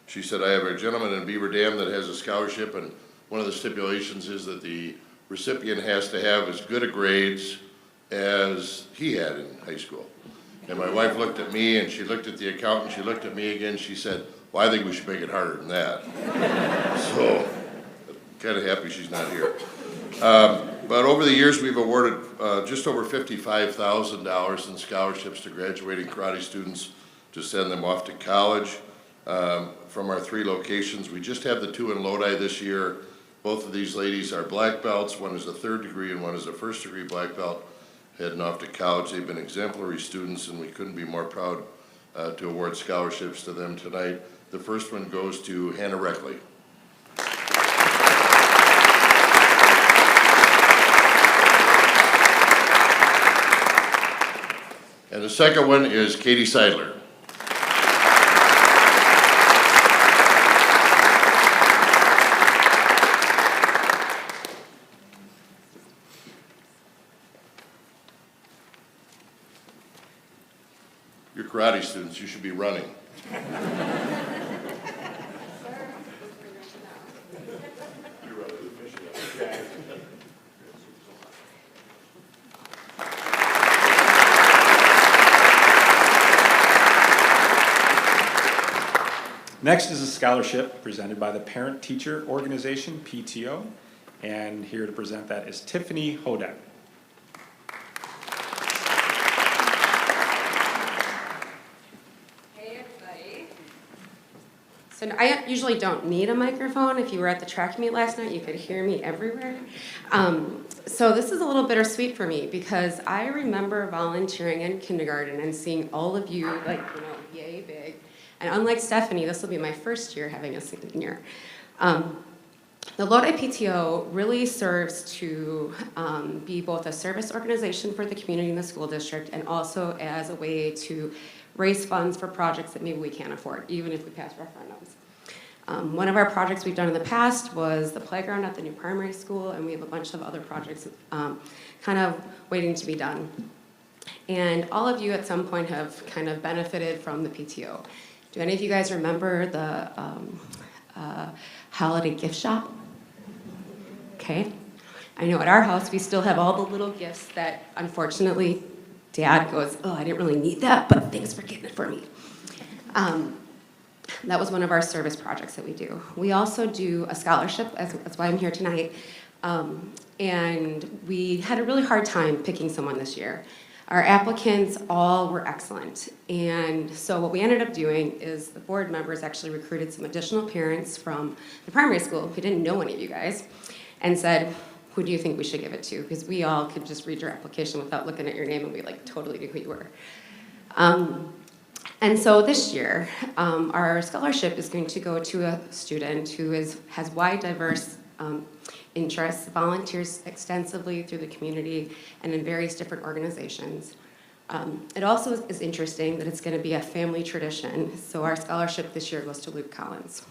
she said, I have a gentleman in Beaver Dam that has a scholarship, and one of the stipulations is that the recipient has to have as good a grades as he had in high school. And my wife looked at me, and she looked at the accountant, she looked at me again, she said, well, I think we should make it harder than that. So, kind of happy she's not here. But over the years, we've awarded just over $55,000 in scholarships to graduating karate students to send them off to college. From our 3 locations, we just have the 2 in Lodi this year. Both of these ladies are black belts. One is a 3rd degree and one is a 1st degree black belt, heading off to college. They've been exemplary students, and we couldn't be more proud to award scholarships to them tonight. The first one goes to Hannah Reckley. And the second one is Katie Seidler. You're karate students, you should be running. Next is a scholarship presented by the Parent Teacher Organization, PTO, and here to present that is Tiffany Hodak. Hey everybody. So I usually don't need a microphone. If you were at the track meet last night, you could hear me everywhere. So this is a little bittersweet for me because I remember volunteering in kindergarten and seeing all of you, like, yay big. And unlike Stephanie, this will be my first year having a senior. The Lodi PTO really serves to be both a service organization for the community and the school district, and also as a way to raise funds for projects that maybe we can't afford, even if we pass referendums. One of our projects we've done in the past was the playground at the new primary school, and we have a bunch of other projects kind of waiting to be done. And all of you at some point have kind of benefited from the PTO. Do any of you guys remember the holiday gift shop? Okay. I know at our house we still have all the little gifts that unfortunately Dad goes, oh, I didn't really need that, but thanks for getting it for me. That was one of our service projects that we do. We also do a scholarship, that's why I'm here tonight, and we had a really hard time picking someone this year. Our applicants all were excellent, and so what we ended up doing is the board members actually recruited some additional parents from the primary school who didn't know any of you guys, and said, who do you think we should give it to? Because we all could just read your application without looking at your name and we like totally knew who you were. And so this year, our scholarship is going to go to a student who has wide, diverse interests, volunteers extensively through the community and in various different organizations. It also is interesting that it's going to be a family tradition. So our scholarship this year goes to Luke Collins.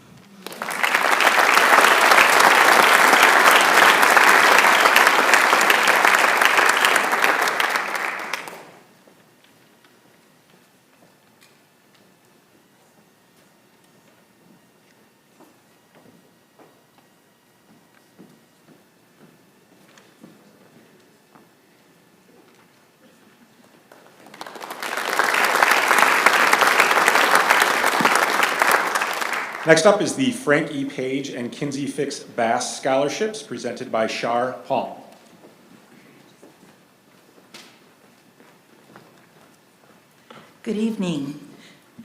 Next up is the Frank E. Page and Kinsey Fix Bass Scholarships presented by Shar Palm. Good evening.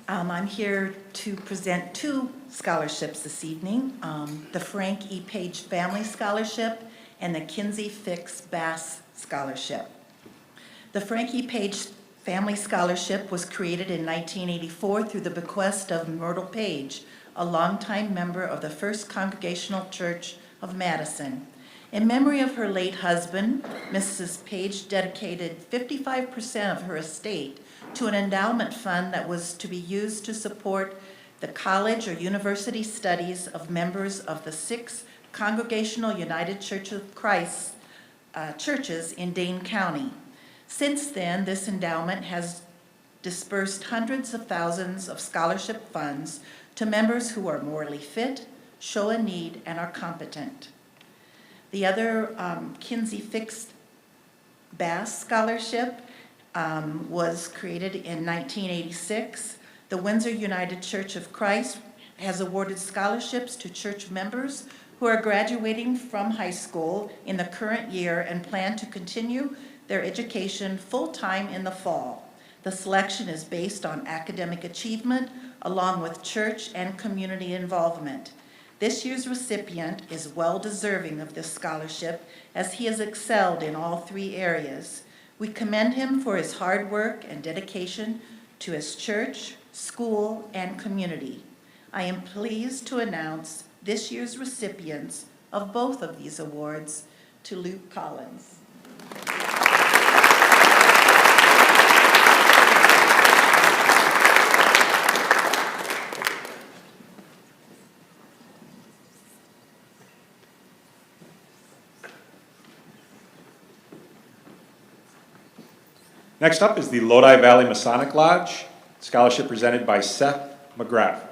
I'm here to present two scholarships this evening, the Frank E. Page Family Scholarship and the Kinsey Fix Bass Scholarship. The Frank E. Page Family Scholarship was created in 1984 through the bequest of Myrtle Page, a longtime member of the First Congregational Church of Madison. In memory of her late husband, Mrs. Page dedicated 55% of her estate to an endowment fund that was to be used to support the college or university studies of members of the 6 Congregational United Church of Christ churches in Dane County. Since then, this endowment has dispersed hundreds of thousands of scholarship funds to members who are morally fit, show a need, and are competent. The other Kinsey Fix Bass Scholarship was created in 1986. The Windsor United Church of Christ has awarded scholarships to church members who are graduating from high school in the current year and plan to continue their education full-time in the fall. The selection is based on academic achievement along with church and community involvement. This year's recipient is well deserving of this scholarship as he has excelled in all 3 areas. We commend him for his hard work and dedication to his church, school, and community. I am pleased to announce this year's recipients of both of these awards to Luke Collins. Next up is the Lodi Valley Masonic Lodge, scholarship presented by Seth McGrath.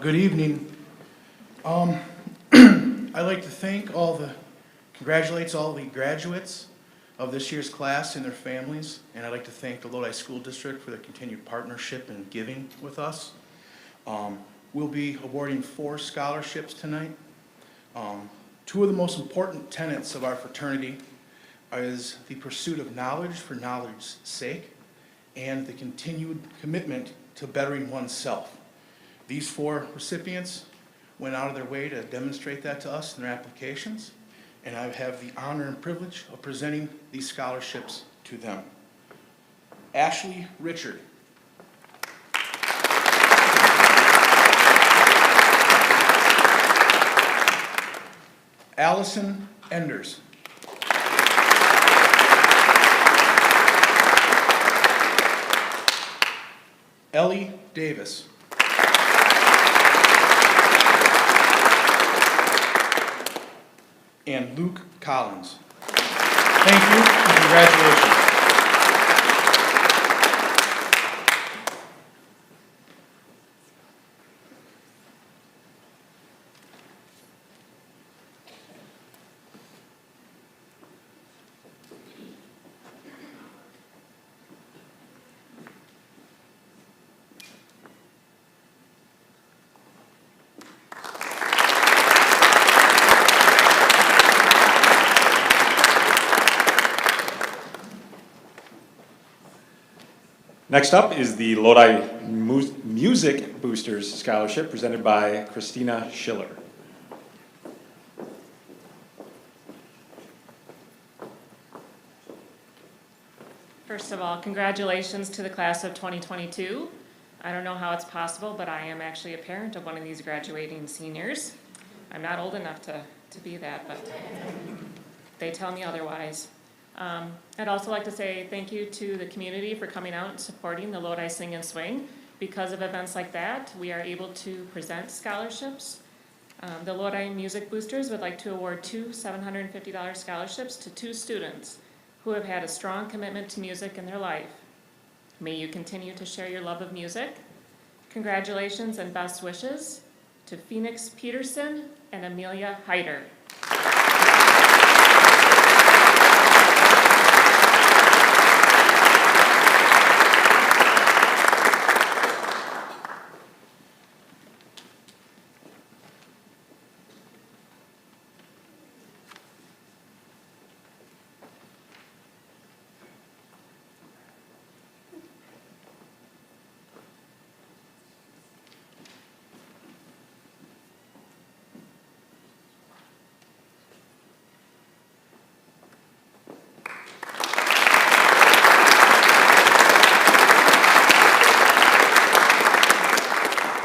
Good evening. I'd like to congratulate all the graduates of this year's class and their families, and I'd like to thank the Lodi School District for their continued partnership and giving with us. We'll be awarding 4 scholarships tonight. 2 of the most important tenets of our fraternity is the pursuit of knowledge for knowledge's sake and the continued commitment to bettering oneself. These 4 recipients went out of their way to demonstrate that to us in their applications, and I have the honor and privilege of presenting these scholarships to them. Ashley Richard. Allison Enders. Ellie Davis. And Luke Collins. Thank you and congratulations. Next up is the Lodi Music Boosters Scholarship presented by Christina Schiller. First of all, congratulations to the class of 2022. I don't know how it's possible, but I am actually a parent of one of these graduating seniors. I'm not old enough to be that, but they tell me otherwise. I'd also like to say thank you to the community for coming out and supporting the Lodi Sing and Swing. Because of events like that, we are able to present scholarships. The Lodi Music Boosters would like to award two $750 scholarships to two students who have had a strong commitment to music in their life. May you continue to share your love of music. Congratulations and best wishes to Phoenix Peterson and Amelia Heider.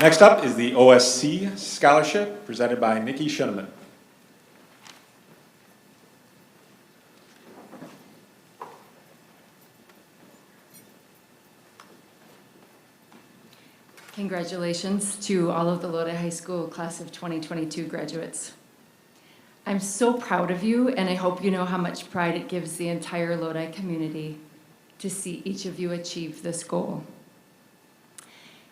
Next up is the OSC Scholarship presented by Nikki Schoeneman. Congratulations to all of the Lodi High School class of 2022 graduates. I'm so proud of you, and I hope you know how much pride it gives the entire Lodi community to see each of you achieve this goal.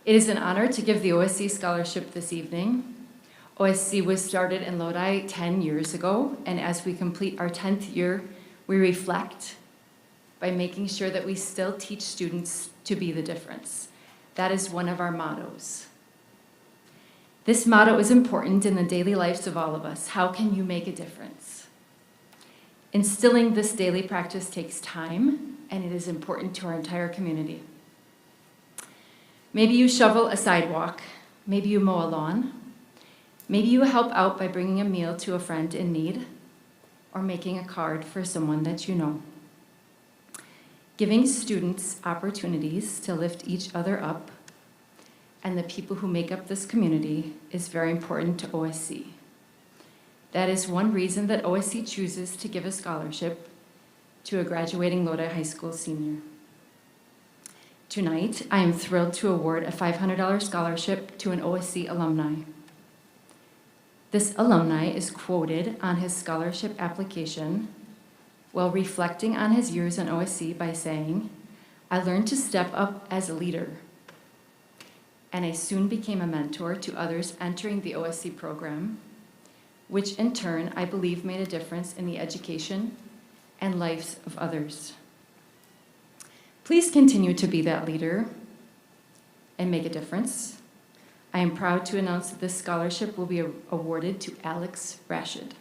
It is an honor to give the OSC Scholarship this evening. OSC was started in Lodi 10 years ago, and as we complete our 10th year, we reflect by making sure that we still teach students to be the difference. That is one of our mottos. This motto is important in the daily lives of all of us. How can you make a difference? Instilling this daily practice takes time, and it is important to our entire community. Maybe you shovel a sidewalk, maybe you mow a lawn, maybe you help out by bringing a meal to a friend in need, or making a card for someone that you know. Giving students opportunities to lift each other up and the people who make up this community is very important to OSC. That is one reason that OSC chooses to give a scholarship to a graduating Lodi High School senior. Tonight, I am thrilled to award a $500 scholarship to an OSC alumni. This alumni is quoted on his scholarship application while reflecting on his years in OSC by saying, "I learned to step up as a leader, and I soon became a mentor to others entering the OSC program, which in turn I believe made a difference in the education and lives of others." Please continue to be that leader and make a difference. I am proud to announce that this scholarship will be awarded to Alex Rashid.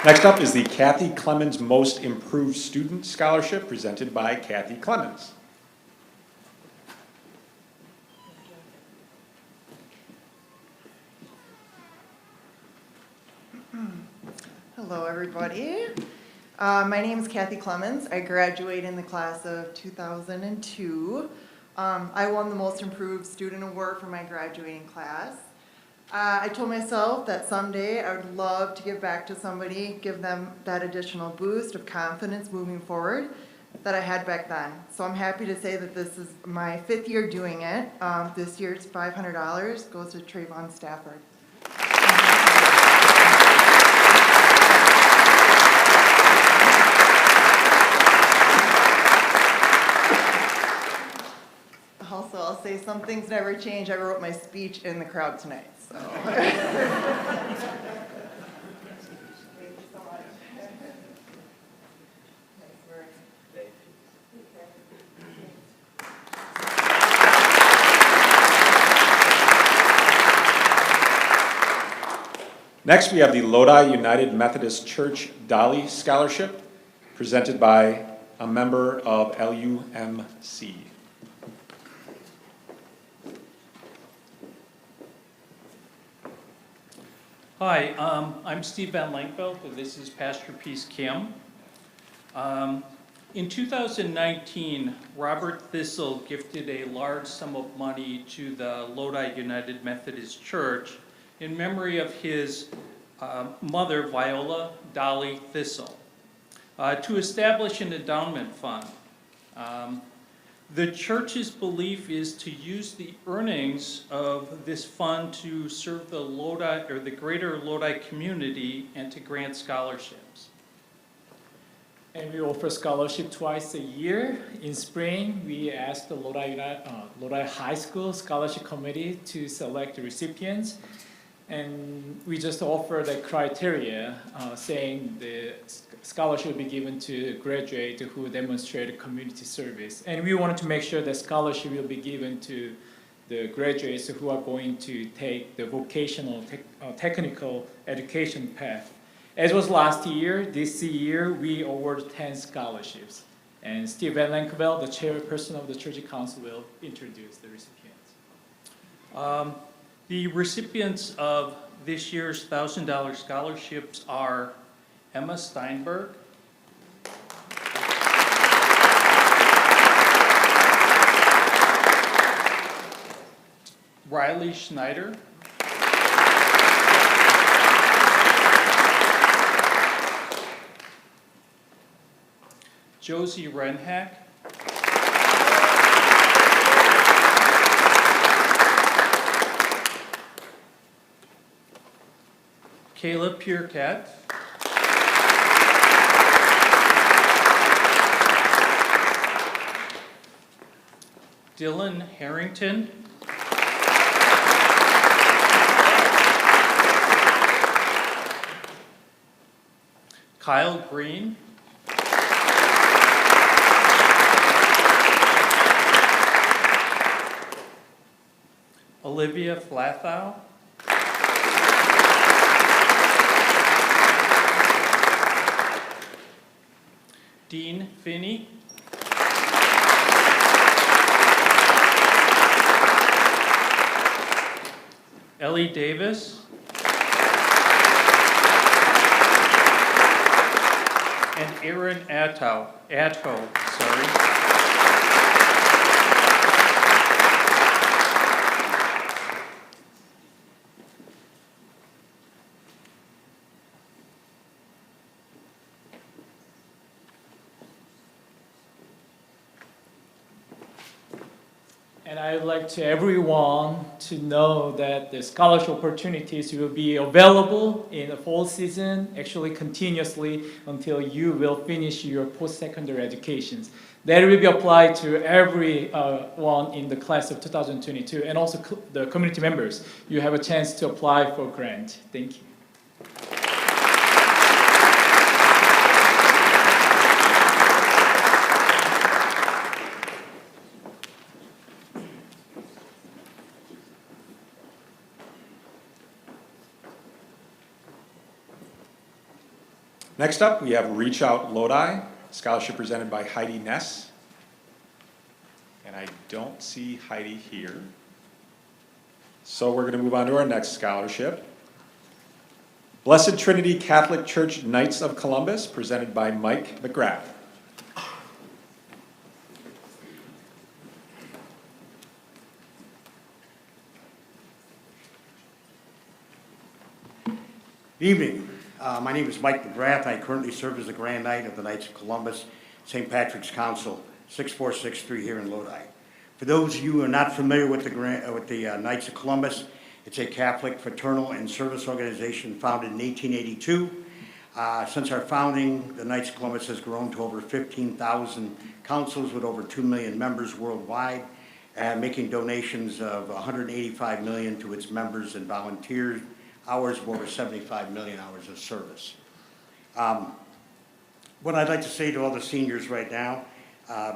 Next up is the Kathy Clemens Most Improved Student Scholarship presented by Kathy Clemens. Hello, everybody. My name is Kathy Clemens. I graduated in the class of 2002. I won the Most Improved Student Award for my graduating class. I told myself that someday I would love to give back to somebody, give them that additional boost of confidence moving forward that I had back then. So I'm happy to say that this is my 5th year doing it. This year's $500 goes to Trayvon Stafford. Also, I'll say some things never change. I wrote my speech in the crowd tonight, so. Next, we have the Lodi United Methodist Church Dolly Scholarship, presented by a member of LUMC. Hi, I'm Steve Van Lankveld, and this is Pastor Peace Kim. In 2019, Robert Thistle gifted a large sum of money to the Lodi United Methodist Church in memory of his mother, Viola Dolly Thistle, to establish an endowment fund. The church's belief is to use the earnings of this fund to serve the Lodi, or the greater Lodi community, and to grant scholarships. And we offer scholarship twice a year. In spring, we ask the Lodi High School Scholarship Committee to select the recipients. And we just offer the criteria saying the scholarship will be given to graduates who demonstrate community service. And we wanted to make sure that scholarship will be given to the graduates who are going to take the vocational technical education path. As was last year, this year we award 10 scholarships. And Steve Van Lankveld, the chairperson of the Church Council, will introduce the recipients. The recipients of this year's $1,000 scholarships are Emma Steinberg, Riley Schneider, Josie Renhack, Caleb Piercat, Dylan Harrington, Kyle Green, Olivia Flathow, Dean Finney, Ellie Davis, and Aaron Atto, sorry. And I would like to everyone to know that the scholarship opportunities will be available in the fall season, actually continuously until you will finish your post-secondary educations. That will be applied to everyone in the class of 2022, and also the community members. You have a chance to apply for grant. Thank you. Next up, we have Reach Out Lodi, scholarship presented by Heidi Ness. And I don't see Heidi here. So we're going to move on to our next scholarship. Blessed Trinity Catholic Church Knights of Columbus, presented by Mike McGrath. Good evening. My name is Mike McGrath. I currently serve as the Grand Knight of the Knights of Columbus, St. Patrick's Council, 6463 here in Lodi. For those of you who are not familiar with the Knights of Columbus, it's a Catholic fraternal and service organization founded in 1882. Since our founding, the Knights of Columbus has grown to over 15,000 councils with over 2 million members worldwide. making donations of $185 million to its members and volunteers, hours of over 75 million hours of service. What I'd like to say to all the seniors right now,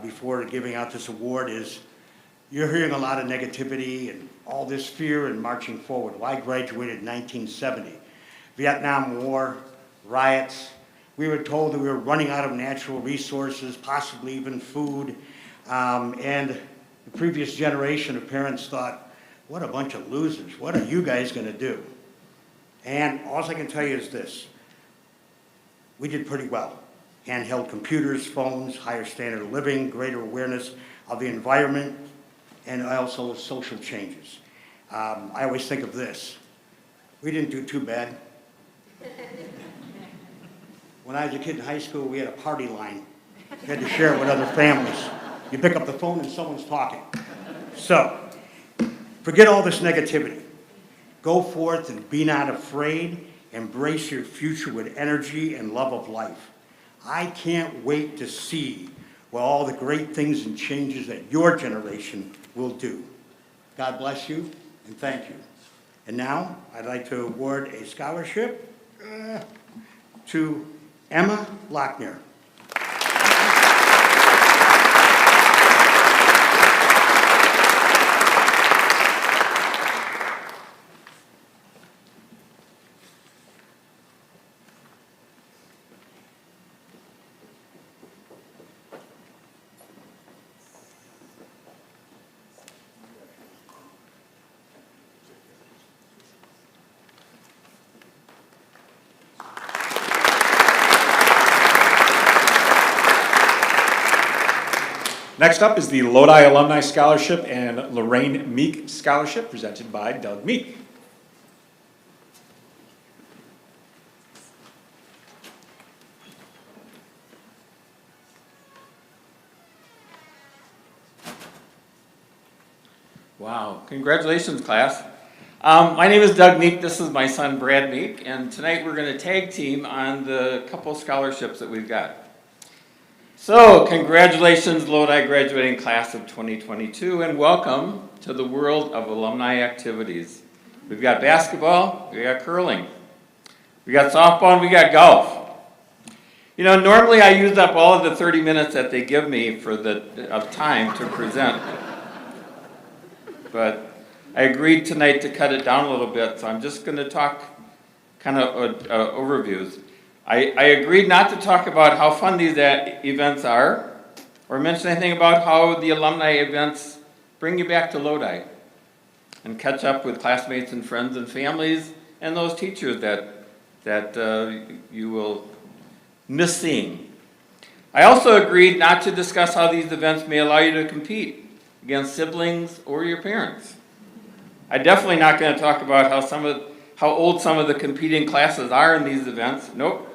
before giving out this award, is you're hearing a lot of negativity and all this fear and marching forward. Well, I graduated in 1970. Vietnam War, riots. We were told that we were running out of natural resources, possibly even food. And the previous generation of parents thought, what a bunch of losers. What are you guys going to do? And all I can tell you is this. We did pretty well. Handheld computers, phones, higher standard of living, greater awareness of the environment, and also social changes. I always think of this. We didn't do too bad. When I was a kid in high school, we had a party line. You had to share it with other families. You pick up the phone and someone's talking. So, forget all this negativity. Go forth and be not afraid. Embrace your future with energy and love of life. I can't wait to see what all the great things and changes that your generation will do. God bless you, and thank you. And now, I'd like to award a scholarship to Emma Lochner. Next up is the Lodi Alumni Scholarship and Lorraine Meek Scholarship, presented by Doug Meek. Wow, congratulations, class. My name is Doug Meek, this is my son Brad Meek, and tonight we're going to tag team on the couple scholarships that we've got. So, congratulations, Lodi graduating class of 2022, and welcome to the world of alumni activities. We've got basketball, we got curling, we got softball, and we got golf. You know, normally I use up all of the 30 minutes that they give me of time to present. But I agreed tonight to cut it down a little bit, so I'm just going to talk kind of overviews. I agreed not to talk about how fun these events are, or mention anything about how the alumni events bring you back to Lodi and catch up with classmates and friends and families and those teachers that you will miss seeing. I also agreed not to discuss how these events may allow you to compete against siblings or your parents. I'm definitely not going to talk about how old some of the competing classes are in these events. Nope.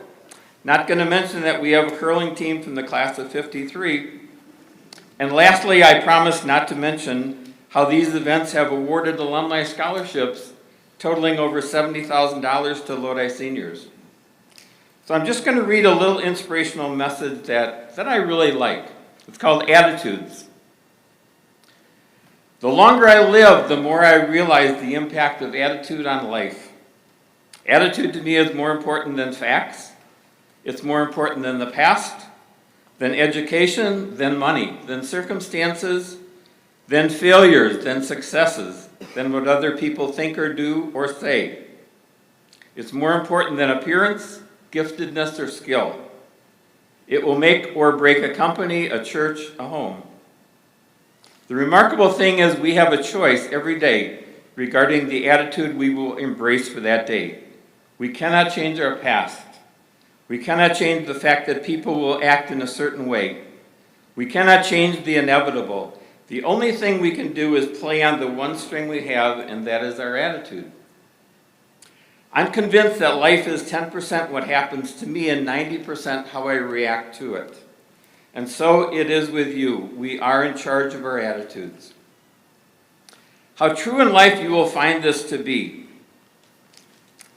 Not going to mention that we have a curling team from the class of 53. And lastly, I promised not to mention how these events have awarded alumni scholarships totaling over $70,000 to Lodi seniors. So I'm just going to read a little inspirational message that I really like. It's called Attitudes. The longer I live, the more I realize the impact of attitude on life. Attitude to me is more important than facts. It's more important than the past, than education, than money, than circumstances, than failures, than successes, than what other people think or do or say. It's more important than appearance, giftedness, or skill. It will make or break a company, a church, a home. The remarkable thing is we have a choice every day regarding the attitude we will embrace for that day. We cannot change our past. We cannot change the fact that people will act in a certain way. We cannot change the inevitable. The only thing we can do is play on the one string we have, and that is our attitude. I'm convinced that life is 10% what happens to me and 90% how I react to it. And so it is with you. We are in charge of our attitudes. How true in life you will find this to be.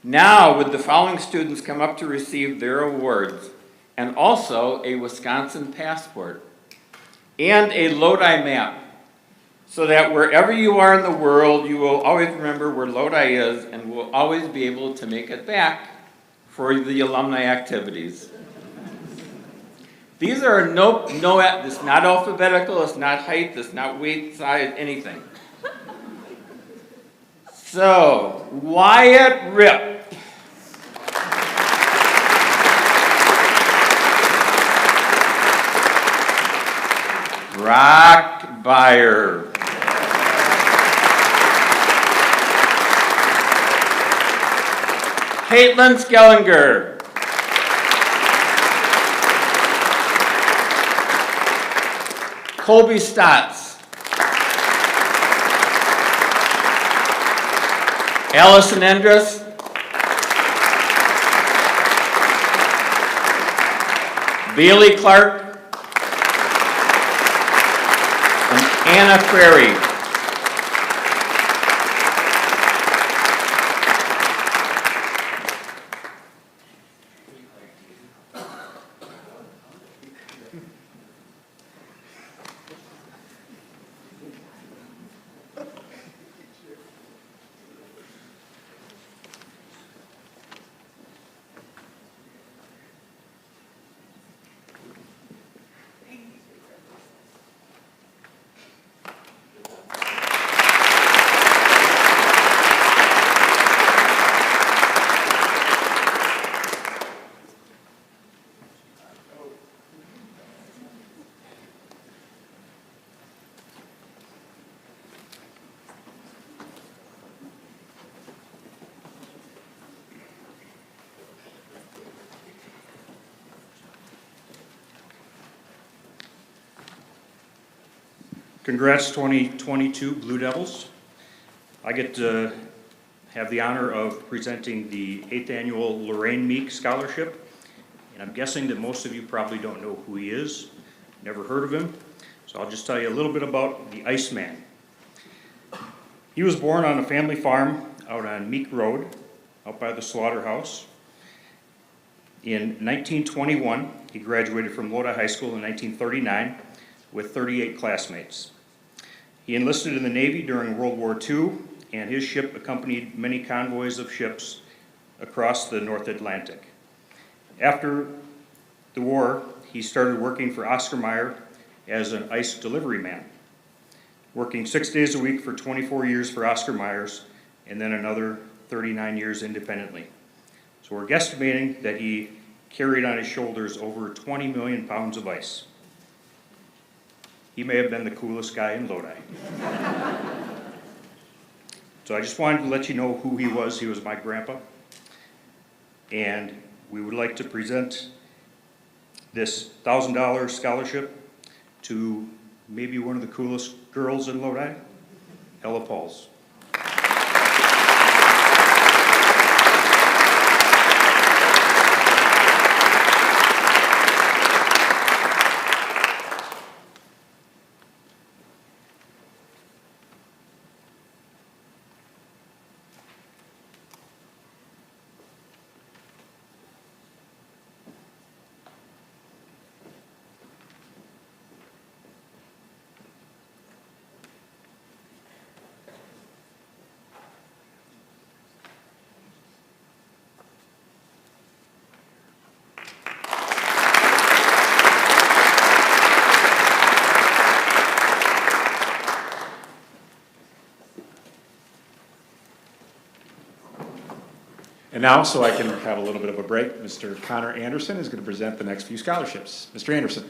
Now, would the following students come up to receive their awards, and also a Wisconsin passport, and a Lodi map. so that wherever you are in the world, you will always remember where Lodi is and will always be able to make it back for the alumni activities. These are it's not alphabetical, it's not height, it's not weight, size, anything. So, Wyatt Rip. Brock Byer. Caitlin Skellinger. Colby Stotts. Allison Endress. Bailey Clark. And Anna Prairie. Congrats 2022 Blue Devils. I get to have the honor of presenting the 8th annual Lorraine Meek Scholarship. And I'm guessing that most of you probably don't know who he is, never heard of him. So I'll just tell you a little bit about the Iceman. He was born on a family farm out on Meek Road, out by the slaughterhouse. In 1921, he graduated from Lodi High School in 1939 with 38 classmates. He enlisted in the Navy during World War II, and his ship accompanied many convoys of ships across the North Atlantic. After the war, he started working for Oscar Mayer as an ice delivery man, working 6 days a week for 24 years for Oscar Mayer's, and then another 39 years independently. So we're guesstimating that he carried on his shoulders over 20 million pounds of ice. He may have been the coolest guy in Lodi. So I just wanted to let you know who he was. He was my grandpa. And we would like to present this $1,000 scholarship to maybe one of the coolest girls in Lodi, Ella Pauls. And now, so I can have a little bit of a break, Mr. Connor Anderson is going to present the next few scholarships. Mr. Anderson.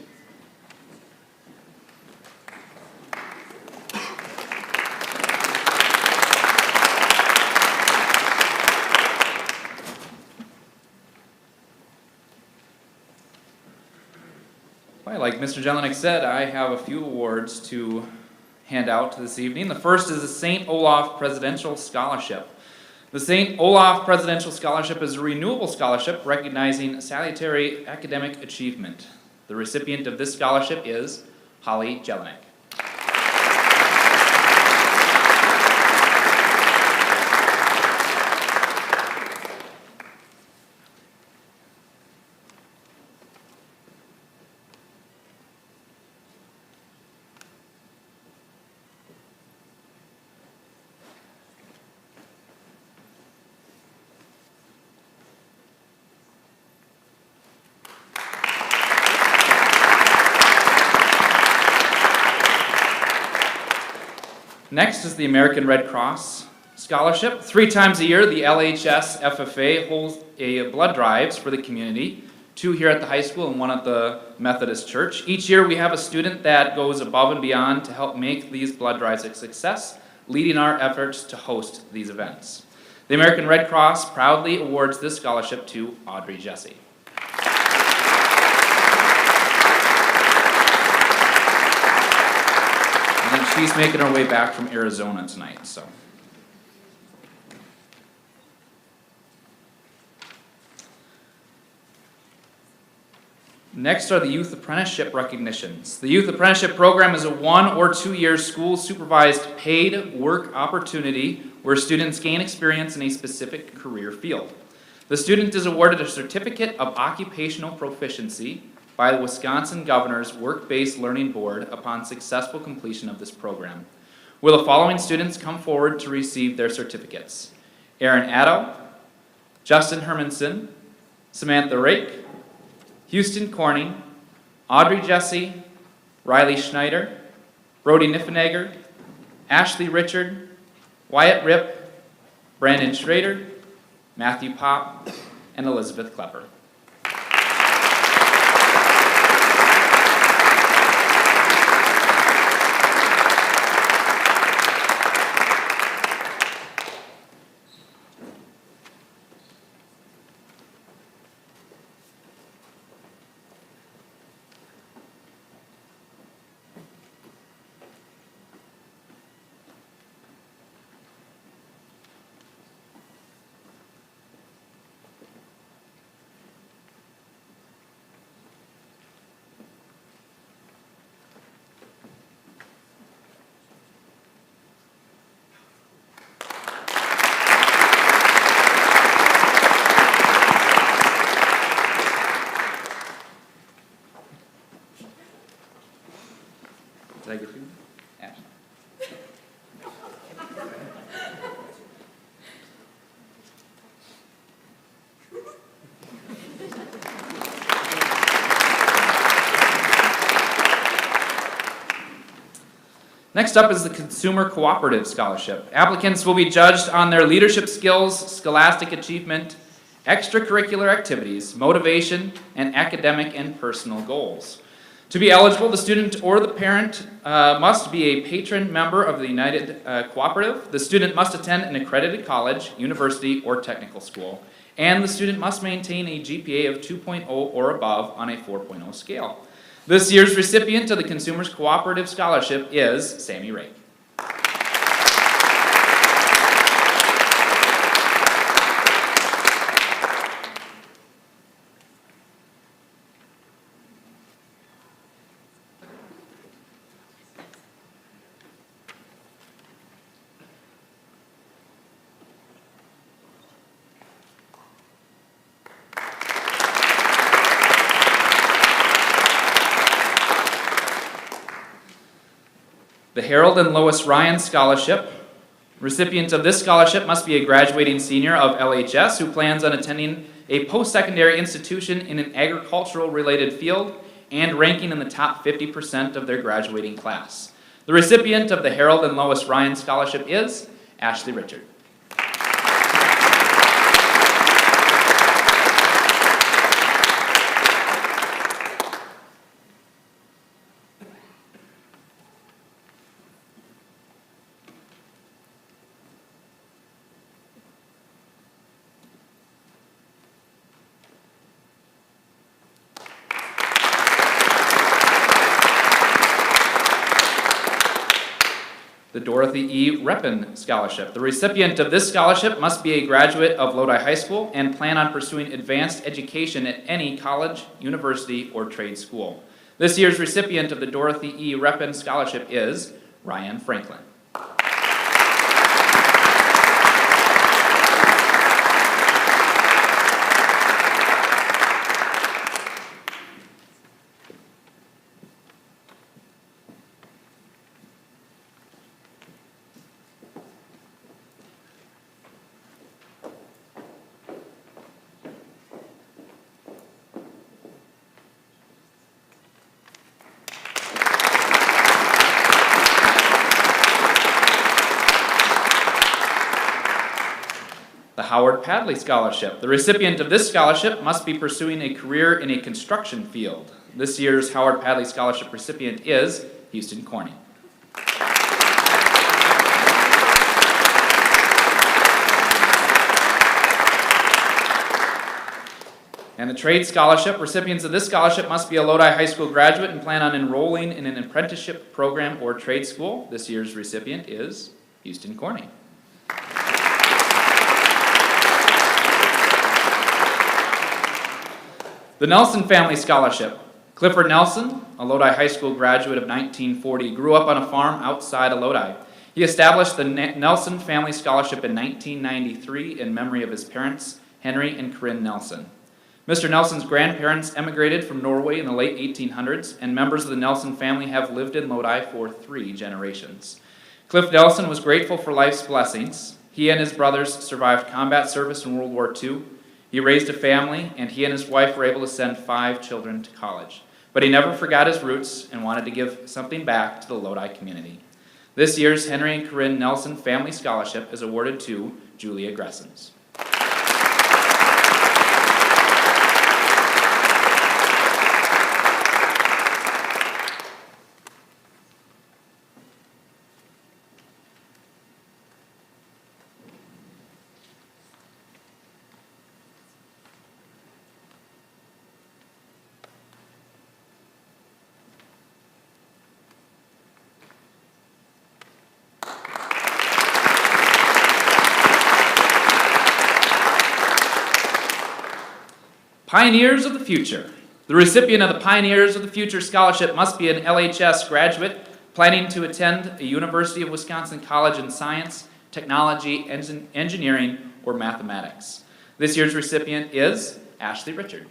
Well, like Mr. Jelinek said, I have a few awards to hand out this evening. The first is the St. Olaf Presidential Scholarship. The St. Olaf Presidential Scholarship is a renewable scholarship recognizing salutary academic achievement. The recipient of this scholarship is Holly Jelinek. Next is the American Red Cross Scholarship. 3 times a year, the LHS FFA holds a blood drives for the community, 2 here at the high school and 1 at the Methodist Church. Each year we have a student that goes above and beyond to help make these blood drives a success, leading our efforts to host these events. The American Red Cross proudly awards this scholarship to Audrey Jesse. And she's making her way back from Arizona tonight, so. Next are the Youth Apprenticeship recognitions. The Youth Apprenticeship Program is a 1 or 2 year school-supervised paid work opportunity where students gain experience in a specific career field. The student is awarded a Certificate of Occupational Proficiency by the Wisconsin Governor's Work-Based Learning Board upon successful completion of this program. Will the following students come forward to receive their certificates? Aaron Addo, Justin Hermanson, Samantha Rake, Houston Corning, Audrey Jesse, Riley Schneider, Brody Niffenegger, Ashley Richard, Wyatt Ripp, Brandon Schrader, Matthew Pop, and Elizabeth Klepper. Did I get you? Ashley. Next up is the Consumer Cooperative Scholarship. Applicants will be judged on their leadership skills, scholastic achievement, extracurricular activities, motivation, and academic and personal goals. To be eligible, the student or the parent must be a patron member of the United Cooperative. The student must attend an accredited college, university, or technical school. And the student must maintain a GPA of 2.0 or above on a 4.0 scale. This year's recipient of the Consumers Cooperative Scholarship is Sammy Rake. The Harold and Lois Ryan Scholarship. Recipient of this scholarship must be a graduating senior of LHS who plans on attending a post-secondary institution in an agricultural-related field and ranking in the top 50% of their graduating class. The recipient of the Harold and Lois Ryan Scholarship is Ashley Richard. The Dorothy E. Reppin Scholarship. The recipient of this scholarship must be a graduate of Lodi High School and plan on pursuing advanced education at any college, university, or trade school. This year's recipient of the Dorothy E. Reppin Scholarship is Ryan Franklin. The Howard Padley Scholarship. The recipient of this scholarship must be pursuing a career in a construction field. This year's Howard Padley Scholarship recipient is Houston Corning. And the Trade Scholarship. Recipients of this scholarship must be a Lodi High School graduate and plan on enrolling in an apprenticeship program or trade school. This year's recipient is Houston Corning. The Nelson Family Scholarship. Clifford Nelson, a Lodi High School graduate of 1940, grew up on a farm outside of Lodi. He established the Nelson Family Scholarship in 1993 in memory of his parents, Henry and Corinne Nelson. Mr. Nelson's grandparents emigrated from Norway in the late 1800s, and members of the Nelson family have lived in Lodi for 3 generations. Cliff Nelson was grateful for life's blessings. He and his brothers survived combat service in World War II. He raised a family, and he and his wife were able to send 5 children to college. But he never forgot his roots and wanted to give something back to the Lodi community. This year's Henry and Corinne Nelson Family Scholarship is awarded to Julia Gressens. Pioneers of the Future. The recipient of the Pioneers of the Future Scholarship must be an LHS graduate planning to attend a University of Wisconsin College in Science, Technology, Engineering, or Mathematics. This year's recipient is Ashley Richard.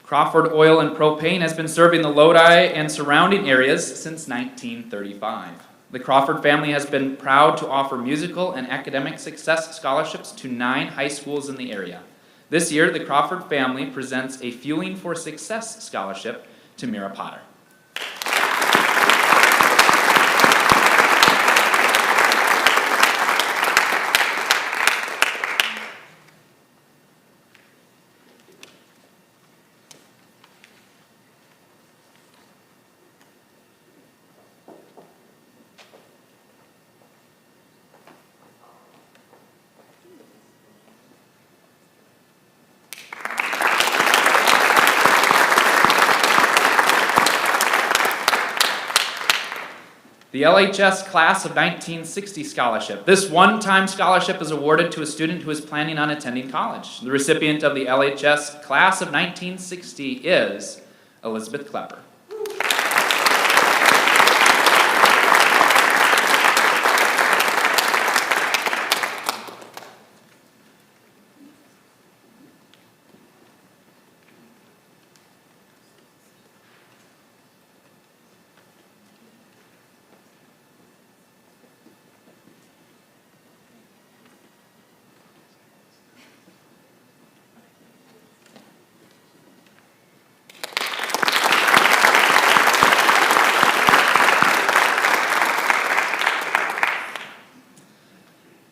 Crawford Oil and Propane has been serving the Lodi and surrounding areas since 1935. The Crawford family has been proud to offer musical and academic success scholarships to 9 high schools in the area. This year, the Crawford family presents a Fueling for Success scholarship to Mira Potter. The LHS Class of 1960 Scholarship. This one-time scholarship is awarded to a student who is planning on attending college. The recipient of the LHS Class of 1960 is Elizabeth Klepper.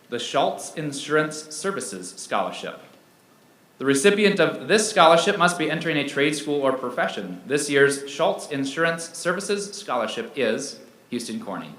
The Schultz Insurance Services Scholarship. The recipient of this scholarship must be entering a trade school or profession. This year's Schultz Insurance Services Scholarship is Houston Corning.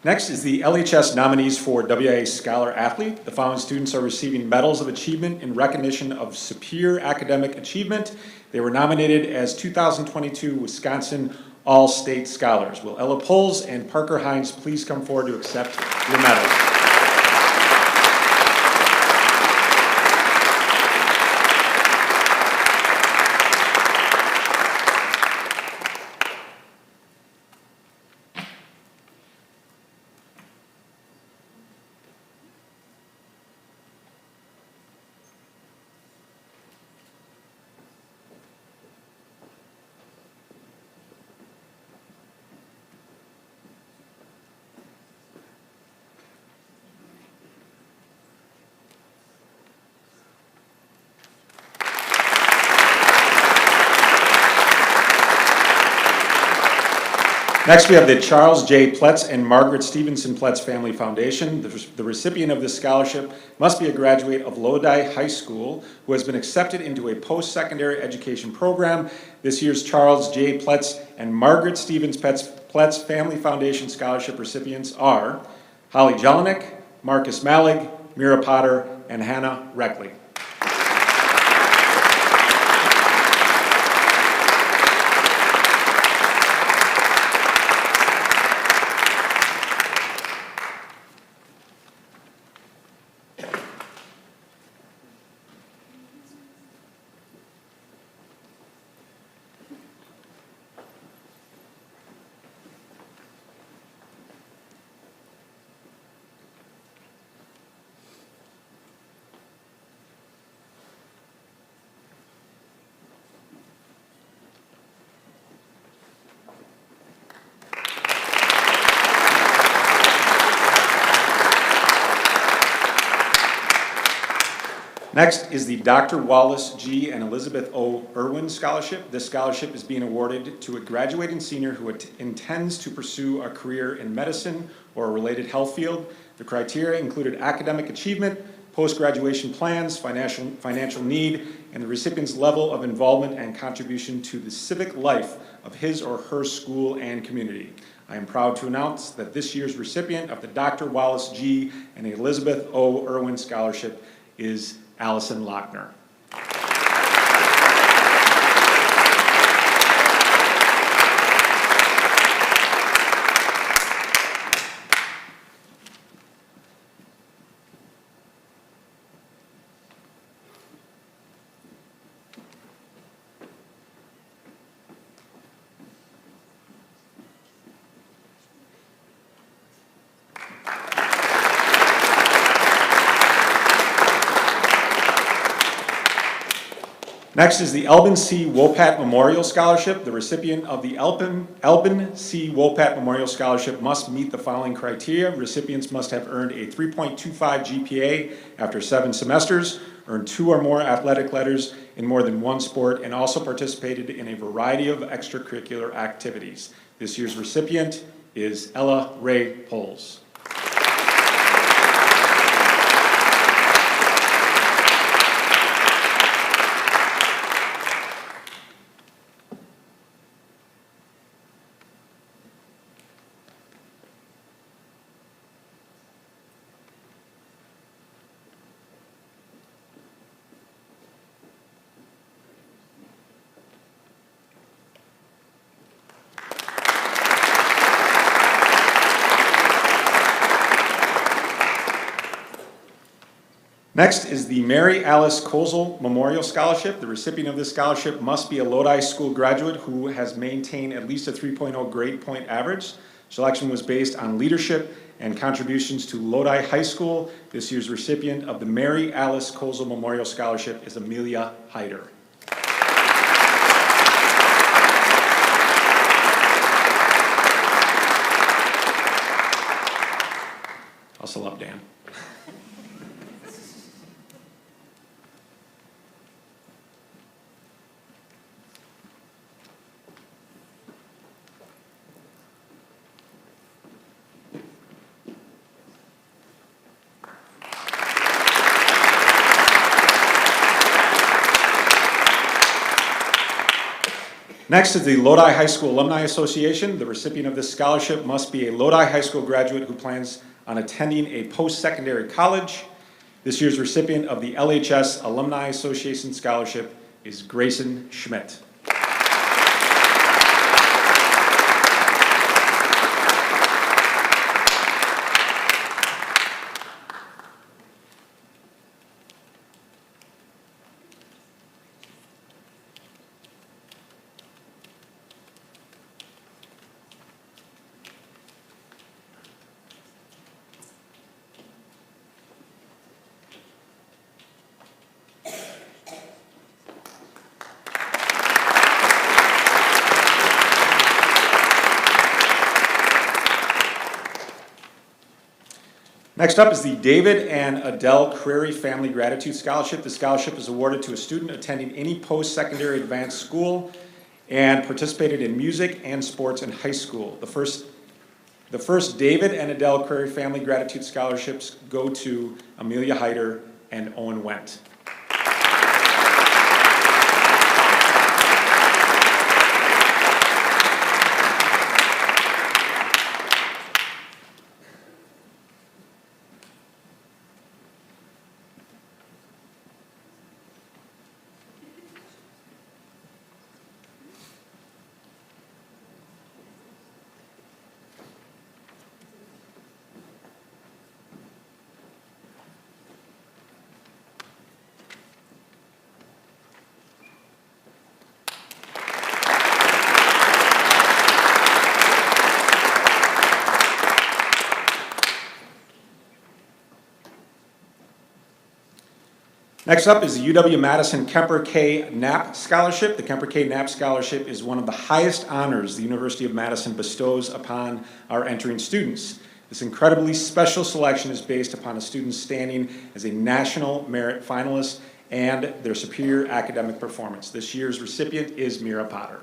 Next is the LHS nominees for WIA Scholar Athlete. The following students are receiving medals of achievement in recognition of superior academic achievement. They were nominated as 2022 Wisconsin All-State Scholars. Will Ella Poles and Parker Hines please come forward to accept your medals? Next, we have the Charles J. Pletz and Margaret Stevenson Pletz Family Foundation. The recipient of this scholarship must be a graduate of Lodi High School who has been accepted into a post-secondary education program. This year's Charles J. Pletz and Margaret Stevens Pletz Family Foundation scholarship recipients are Holly Jelinek, Marcus Malig, Mira Potter, and Hannah Reckley. Next is the Dr. Wallace G. and Elizabeth O. Irwin Scholarship. This scholarship is being awarded to a graduating senior who intends to pursue a career in medicine or a related health field. The criteria included academic achievement, post-graduation plans, financial need, and the recipient's level of involvement and contribution to the civic life of his or her school and community. I am proud to announce that this year's recipient of the Dr. Wallace G. and Elizabeth O. Irwin Scholarship is Allison Lochner. Next is the Elbin C. Wopat Memorial Scholarship. The recipient of the Elbin C. Wopat Memorial Scholarship must meet the following criteria. Recipients must have earned a 3.25 GPA after 7 semesters, earned 2 or more athletic letters in more than one sport, and also participated in a variety of extracurricular activities. This year's recipient is Ella Ray Poles. Next is the Mary Alice Kozel Memorial Scholarship. The recipient of this scholarship must be a Lodi School graduate who has maintained at least a 3.0 grade point average. Selection was based on leadership and contributions to Lodi High School. This year's recipient of the Mary Alice Kozel Memorial Scholarship is Amelia Hyder. Hustle up, Dan. Next is the Lodi High School Alumni Association. The recipient of this scholarship must be a Lodi High School graduate who plans on attending a post-secondary college. This year's recipient of the LHS Alumni Association Scholarship is Grayson Schmidt. Next up is the David and Adele Crary Family Gratitude Scholarship. The scholarship is awarded to a student attending any post-secondary advanced school and participated in music and sports in high school. The first David and Adele Curry Family Gratitude Scholarships go to Amelia Hyder and Owen Wendt. Next up is the UW-Madison Kemper K. Knapp Scholarship. The Kemper K. Knapp Scholarship is one of the highest honors the University of Madison bestows upon our entering students. This incredibly special selection is based upon a student's standing as a national merit finalist and their superior academic performance. This year's recipient is Mira Potter.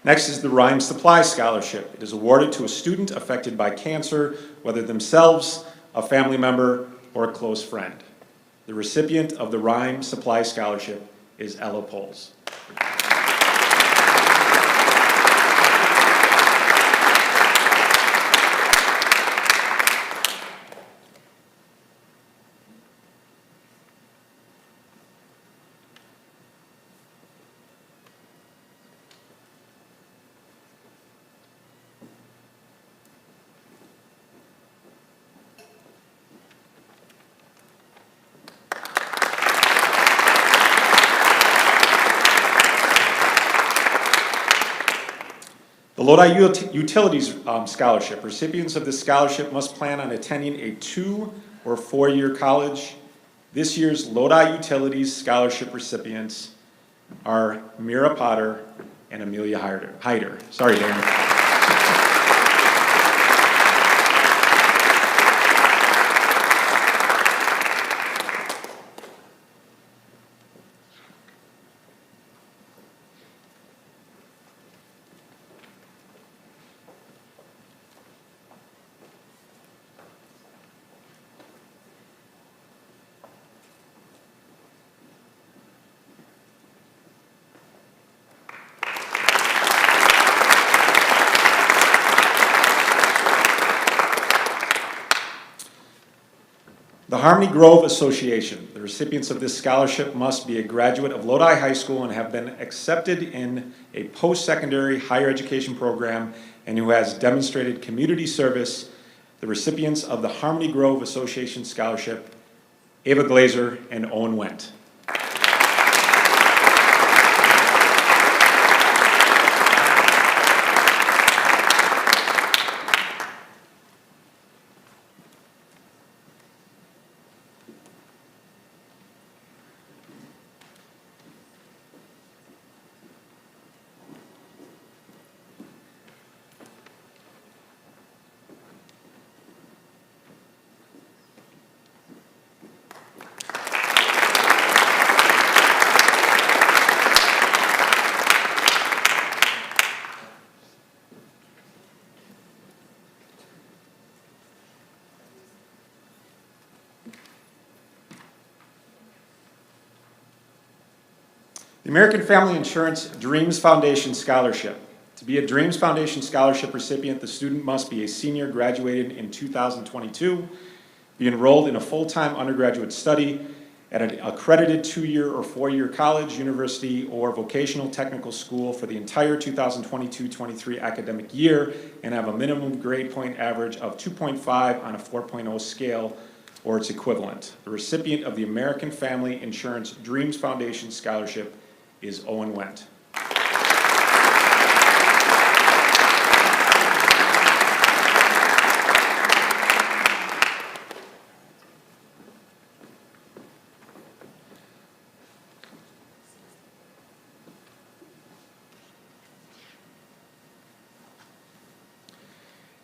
Next is the Rhyme Supply Scholarship. It is awarded to a student affected by cancer, whether themselves, a family member, or a close friend. The recipient of the Rhyme Supply Scholarship is Ella Poles. The Lodi Utilities Scholarship. Recipients of this scholarship must plan on attending a 2- or 4-year college. This year's Lodi Utilities Scholarship recipients are Mira Potter and Amelia Hyder. Sorry, Darren. The Harmony Grove Association. The recipients of this scholarship must be a graduate of Lodi High School and have been accepted in a post-secondary higher education program and who has demonstrated community service. The recipients of the Harmony Grove Association Scholarship, Ava Glazer and Owen Wendt. The American Family Insurance Dreams Foundation Scholarship. To be a Dreams Foundation Scholarship recipient, the student must be a senior graduated in 2022, be enrolled in a full-time undergraduate study at an accredited 2-year or 4-year college, university, or vocational technical school for the entire 2022-23 academic year, and have a minimum grade point average of 2.5 on a 4.0 scale or its equivalent. The recipient of the American Family Insurance Dreams Foundation Scholarship is Owen Wendt.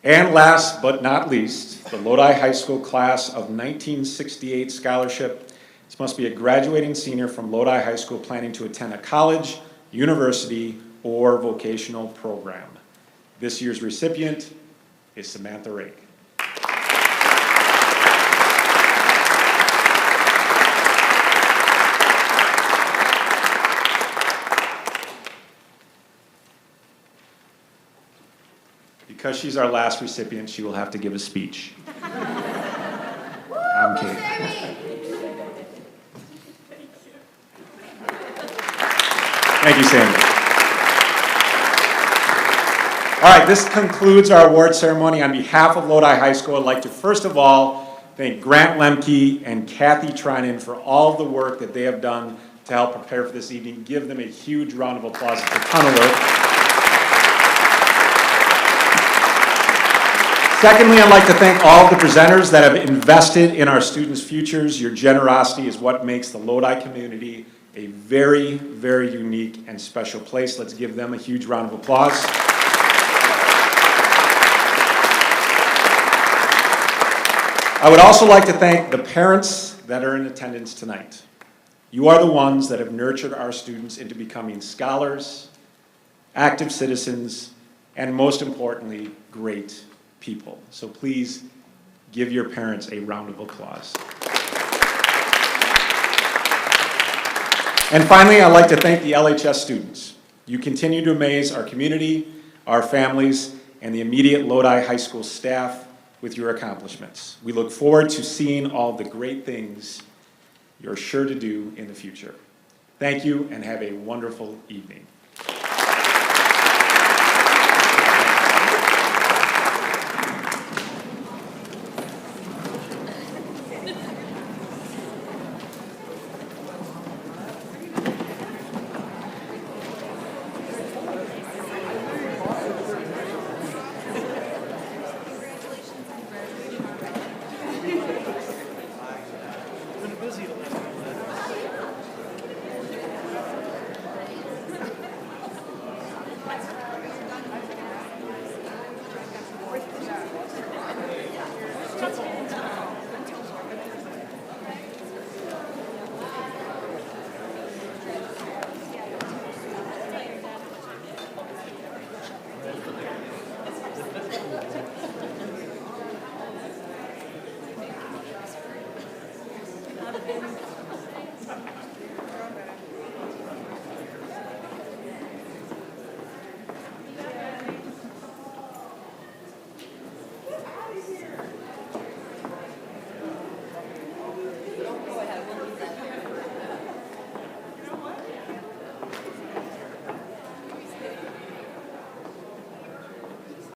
And last but not least, the Lodi High School class of 1968 scholarship. This must be a graduating senior from Lodi High School planning to attend a college, university, or vocational program. This year's recipient is Samantha Rake. Because she's our last recipient, she will have to give a speech. I'm kidding. Thank you, Sandy. All right, this concludes our award ceremony. On behalf of Lodi High School, I'd like to first of all thank Grant Lemke and Kathy Trinan for all the work that they have done to help prepare for this evening. Give them a huge round of applause. It's a ton of work. Secondly, I'd like to thank all of the presenters that have invested in our students' futures. Your generosity is what makes the Lodi community a very, very unique and special place. Let's give them a huge round of applause. I would also like to thank the parents that are in attendance tonight. You are the ones that have nurtured our students into becoming scholars, active citizens, and most importantly, great people. So please give your parents a round of applause. And finally, I'd like to thank the LHS students. You continue to amaze our community, our families, and the immediate Lodi High School staff with your accomplishments. We look forward to seeing all the great things you're sure to do in the future. Thank you and have a wonderful evening. Not a